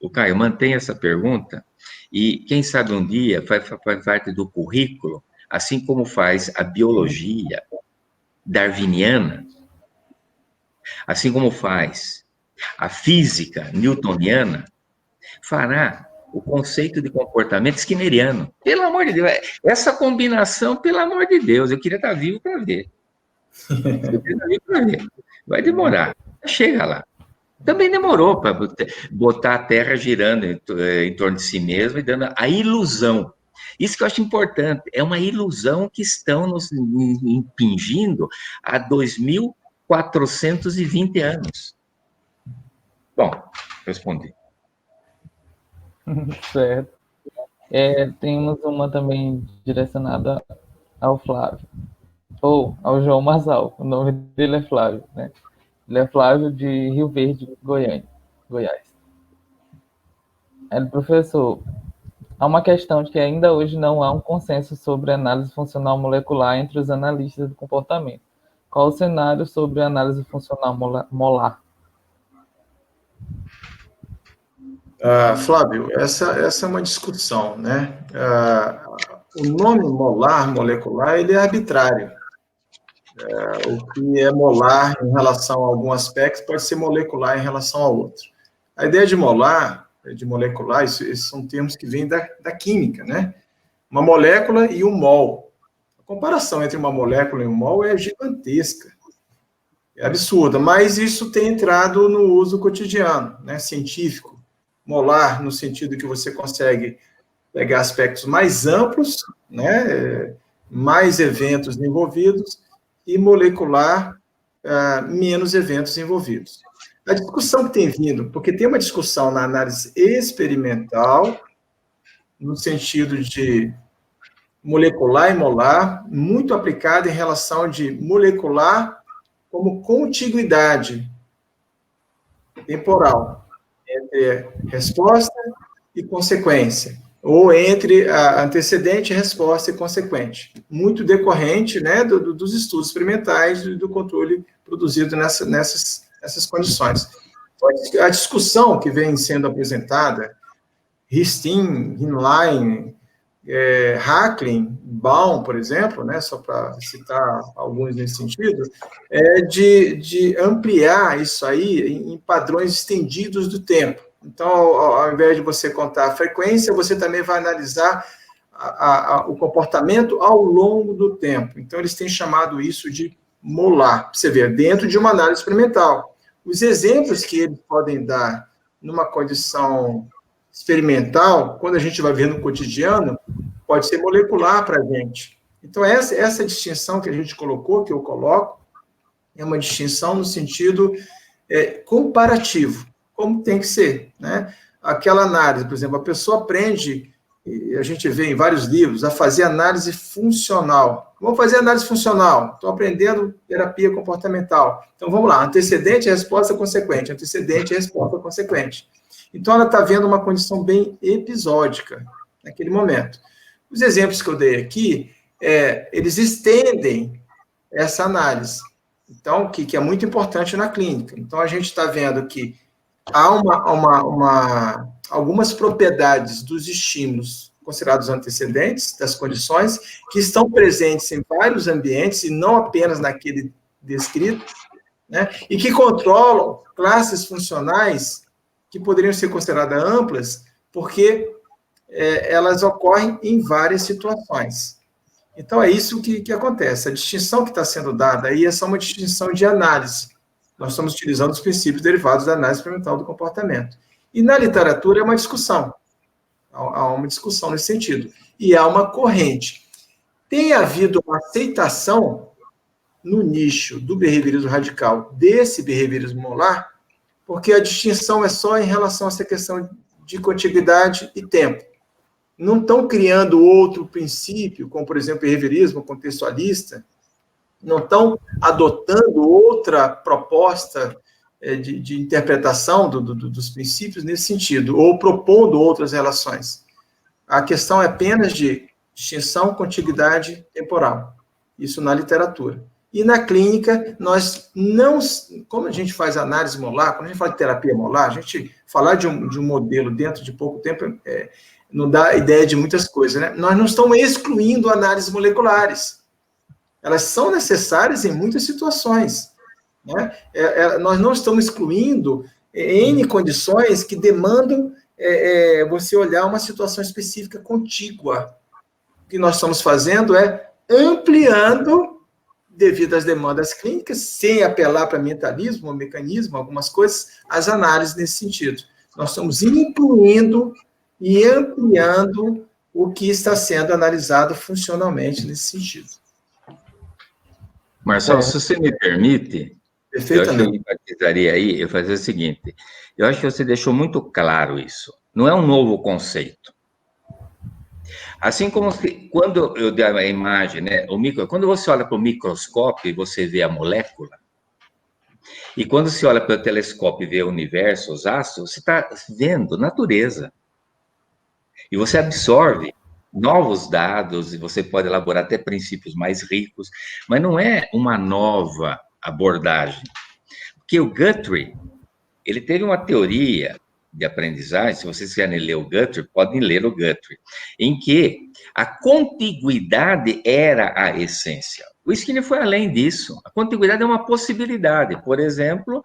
o Caio, mantém essa pergunta, e quem sabe um dia faz parte do currículo, assim como faz a biologia darwiniana, assim como faz a física newtoniana, fará o conceito de comportamento skinneriano. Pelo amor de Deus, essa combinação, pelo amor de Deus, eu queria estar vivo para ver. Vai demorar. Chega lá. Também demorou para botar a Terra girando em torno de si mesma e dando a ilusão. Isso que eu acho importante. É uma ilusão que estão nos impingindo há 2.420 anos. Bom, respondi. Certo. Temos uma também direcionada ao Flávio. Ou ao João Mazal. O nome dele é Flávio, né? Ele é Flávio de Rio Verde, Goiás. Professor, há uma questão de que ainda hoje não há um consenso sobre análise funcional molecular entre os analistas do comportamento. Qual o cenário sobre análise funcional molar? Flávio, essa é uma discussão, né? O nome molecular, ele é arbitrário. O que é molar em relação a algum aspecto pode ser molecular em relação a outro. A ideia de molar, de molecular, esses são termos que vêm da química, né? Uma molécula e um mol. A comparação entre uma molécula e um mol é gigantesca, é absurda, mas isso tem entrado no uso cotidiano, né, científico. Molar, no sentido que você consegue pegar aspectos mais amplos, né, mais eventos envolvidos, e molecular, menos eventos envolvidos. A discussão que tem vindo, porque tem uma discussão na análise experimental, no sentido de molecular e molar, muito aplicada em relação de molecular como contiguidade temporal, entre resposta e consequência, ou entre a antecedente, resposta e consequente, muito decorrente, né, dos estudos experimentais do controle produzido nessas condições. A discussão que vem sendo apresentada, Ristin, Hinlein, Hacklin, Baum, por exemplo, né, só para citar alguns nesse sentido, é de ampliar isso aí em padrões estendidos do tempo. Então, ao invés de você contar a frequência, você também vai analisar o comportamento ao longo do tempo. Então, eles têm chamado isso de molar. Você vê, dentro de uma análise experimental. Os exemplos que eles podem dar numa condição experimental, quando a gente vai ver no cotidiano, pode ser molecular para a gente. Então, essa distinção que a gente colocou, que eu coloco, é uma distinção no sentido comparativo, como tem que ser, né? aquela análise, por exemplo, a pessoa aprende, e a gente vê em vários livros, a fazer análise funcional. Vamos fazer análise funcional. Estou aprendendo terapia comportamental. Então, vamos lá. Antecedente, resposta, consequente. Antecedente, resposta, consequente. Então, ela está vendo uma condição bem episódica naquele momento. Os exemplos que eu dei aqui, eles estendem essa análise. Então, que é muito importante na clínica. Então, a gente está vendo que há algumas propriedades dos estímulos considerados antecedentes, das condições, que estão presentes em vários ambientes, e não apenas naquele descrito, né? E que controlam classes funcionais que poderiam ser consideradas amplas, porque elas ocorrem em várias situações. Então, é isso que acontece. A distinção que está sendo dada aí é só uma distinção de análise. Nós estamos utilizando os princípios derivados da análise experimental do comportamento. E na literatura é uma discussão. Há uma discussão nesse sentido. E há uma corrente. Tem havido uma aceitação no nicho do behaviorismo radical, desse behaviorismo molar, porque a distinção é só em relação a essa questão de contiguidade e tempo. Não estão criando outro princípio, como, por exemplo, o behaviorismo contextualista, não estão adotando outra proposta de interpretação dos princípios nesse sentido, ou propondo outras relações. A questão é apenas de distinção, contiguidade temporal. Isso na literatura. E na clínica, nós não... Como a gente faz análise molar, quando a gente fala de terapia molar, a gente falar de um modelo dentro de pouco tempo não dá ideia de muitas coisas, né? Nós não estamos excluindo análises moleculares. Elas são necessárias em muitas situações, né? Nós não estamos excluindo N condições que demandam você olhar uma situação específica contígua. O que nós estamos fazendo é ampliando, devido às demandas clínicas, sem apelar para mentalismo, mecanismo, algumas coisas, as análises nesse sentido. Nós estamos incluindo e ampliando o que está sendo analisado funcionalmente nesse sentido. Marcelo, se você me permite, eu acho que eu enfatizaria aí, eu fazer o seguinte, eu acho que você deixou muito claro isso. Não é um novo conceito. Assim como quando eu dei a imagem, né, quando você olha para o microscópio e você vê a molécula, e quando você olha para o telescópio e vê o universo, os astros, você está vendo natureza. E você absorve novos dados, e você pode elaborar até princípios mais ricos, mas não é uma nova abordagem. Porque o Guthrie, ele teve uma teoria de aprendizagem, se vocês querem ler o Guthrie, podem ler o Guthrie, em que a contiguidade era a essência. O Skinner foi além disso. A contiguidade é uma possibilidade. Por exemplo,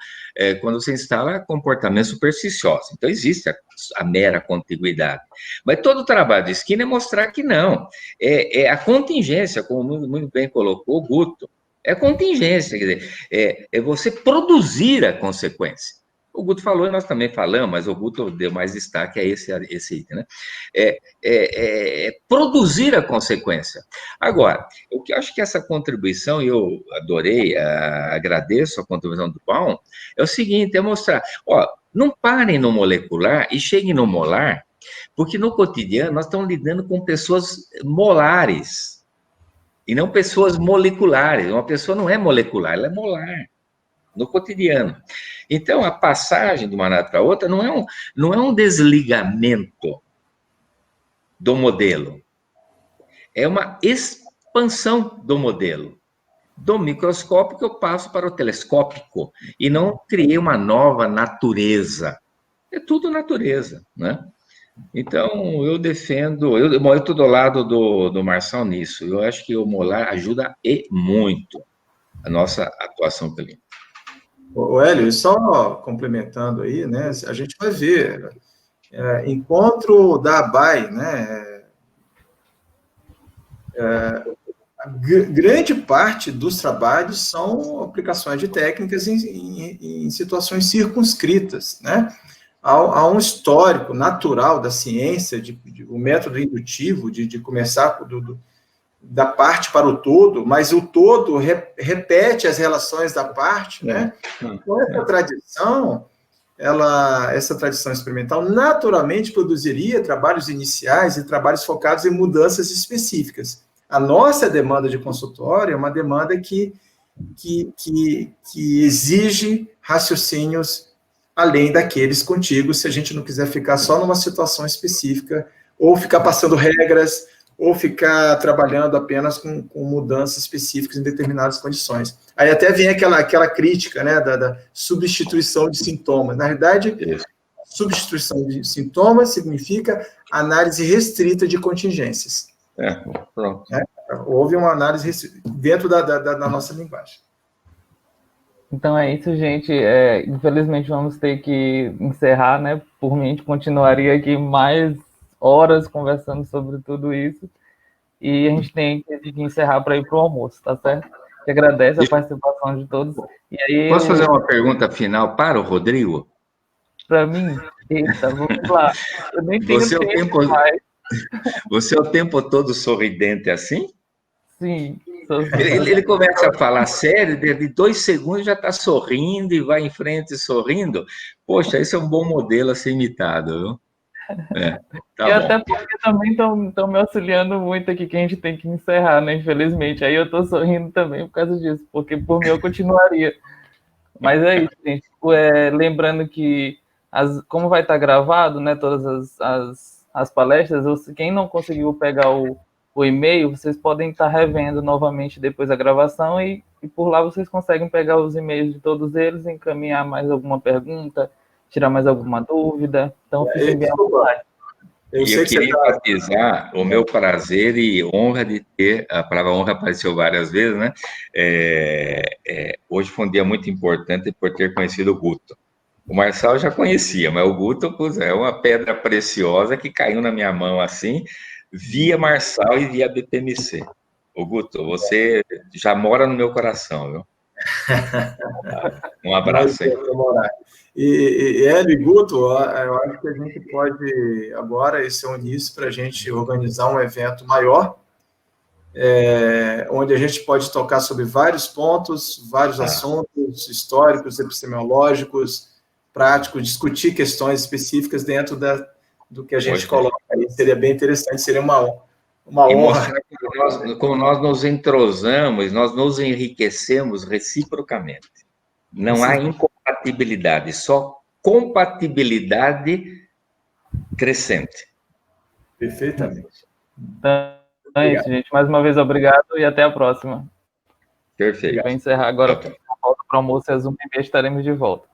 quando você instala comportamentos supersticiosos. Então, existe a mera contiguidade. Mas todo o trabalho de Skinner é mostrar que não. É a contingência, como muito bem colocou o Guto. É contingência, quer dizer, é você produzir a consequência. O Guto falou, e nós também falamos, mas o Guto deu mais destaque a esse item, né? Produzir a consequência. Agora, o que eu acho que essa contribuição, e eu adorei, agradeço a contribuição do Paulo, é o seguinte, é mostrar, não parem no molecular e cheguem no molar, porque no cotidiano nós estamos lidando com pessoas molares, e não pessoas moleculares. Uma pessoa não é molecular, ela é molar. No cotidiano. Então, a passagem de uma análise para outra não é um desligamento do modelo, é uma expansão do modelo. Do microscópico eu passo para o telescópico, e não criei uma nova natureza. É tudo natureza, né? Então, eu defendo, eu estou do lado do Marçal nisso, eu acho que o molar ajuda e muito a nossa atuação clínica. O Hélio, só complementando aí, né, a gente vai ver encontro da ABAI, né, grande parte dos trabalhos são aplicações de técnicas em situações circunscritas, né, há um histórico natural da ciência, o método indutivo de começar da parte para o todo, mas o todo repete as relações da parte, né? Então, essa tradição, essa tradição experimental naturalmente produziria trabalhos iniciais e trabalhos focados em mudanças específicas. A nossa demanda de consultório é uma demanda que exige raciocínios além daqueles contíguos, se a gente não quiser ficar só numa situação específica, ou ficar passando regras, ou ficar trabalhando apenas com mudanças específicas em determinadas condições. Aí até vem aquela crítica, né, da substituição de sintomas. Na verdade, substituição de sintomas significa análise restrita de contingências. Pronto. Houve uma análise dentro da nossa linguagem. Então é isso, gente. Infelizmente vamos ter que encerrar, né? Por mim, a gente continuaria aqui mais horas conversando sobre tudo isso. E a gente tem que encerrar para ir para o almoço, tá certo? Eu agradeço a participação de todos. E aí, Posso fazer uma pergunta final para o Rodrigo? Para mim, eita, vamos lá. Eu nem tenho tempo mais. Você é o tempo todo sorridente assim? Sim. Ele começa a falar sério, de 2 segundos já está sorrindo e vai em frente sorrindo. Poxa, esse é um bom modelo a ser imitado, viu? Tá e bom. até porque também estão me auxiliando muito aqui, que a gente tem que encerrar, né? Infelizmente. Aí eu estou sorrindo também por causa disso, porque por mim eu continuaria. Mas é isso, gente. Lembrando que, como vai estar gravado, né, todas as palestras, quem não conseguiu pegar o e-mail, vocês podem estar revendo novamente depois da gravação e por lá vocês conseguem pegar os e-mails de todos eles, encaminhar mais alguma pergunta, tirar mais alguma dúvida. Então, fiquem bem à vontade. E eu queria enfatizar o meu prazer e honra de ter, a palavra honra apareceu várias vezes, né? Hoje foi um dia muito importante por ter conhecido o Guto. O Marçal eu já conhecia, mas o Guto é uma pedra preciosa que caiu na minha mão assim, via Marçal e via BPMC. O Guto, você já mora no meu coração, viu? Um abraço aí. E Hélio e Guto, eu acho que a gente pode agora, esse é o início para a gente organizar um evento maior, onde a gente pode tocar sobre vários pontos, vários assuntos históricos, epistemológicos, práticos, discutir questões específicas dentro do que a gente coloca aí. Seria bem interessante, seria uma honra. Mostrar como nós nos entrosamos, nós nos enriquecemos reciprocamente. Não há incompatibilidade, só compatibilidade crescente. Perfeitamente. Então é isso, gente. Mais uma vez, obrigado e até a próxima. Perfeito. E vai encerrar agora. Volta para o almoço, às 1h30 estaremos de volta.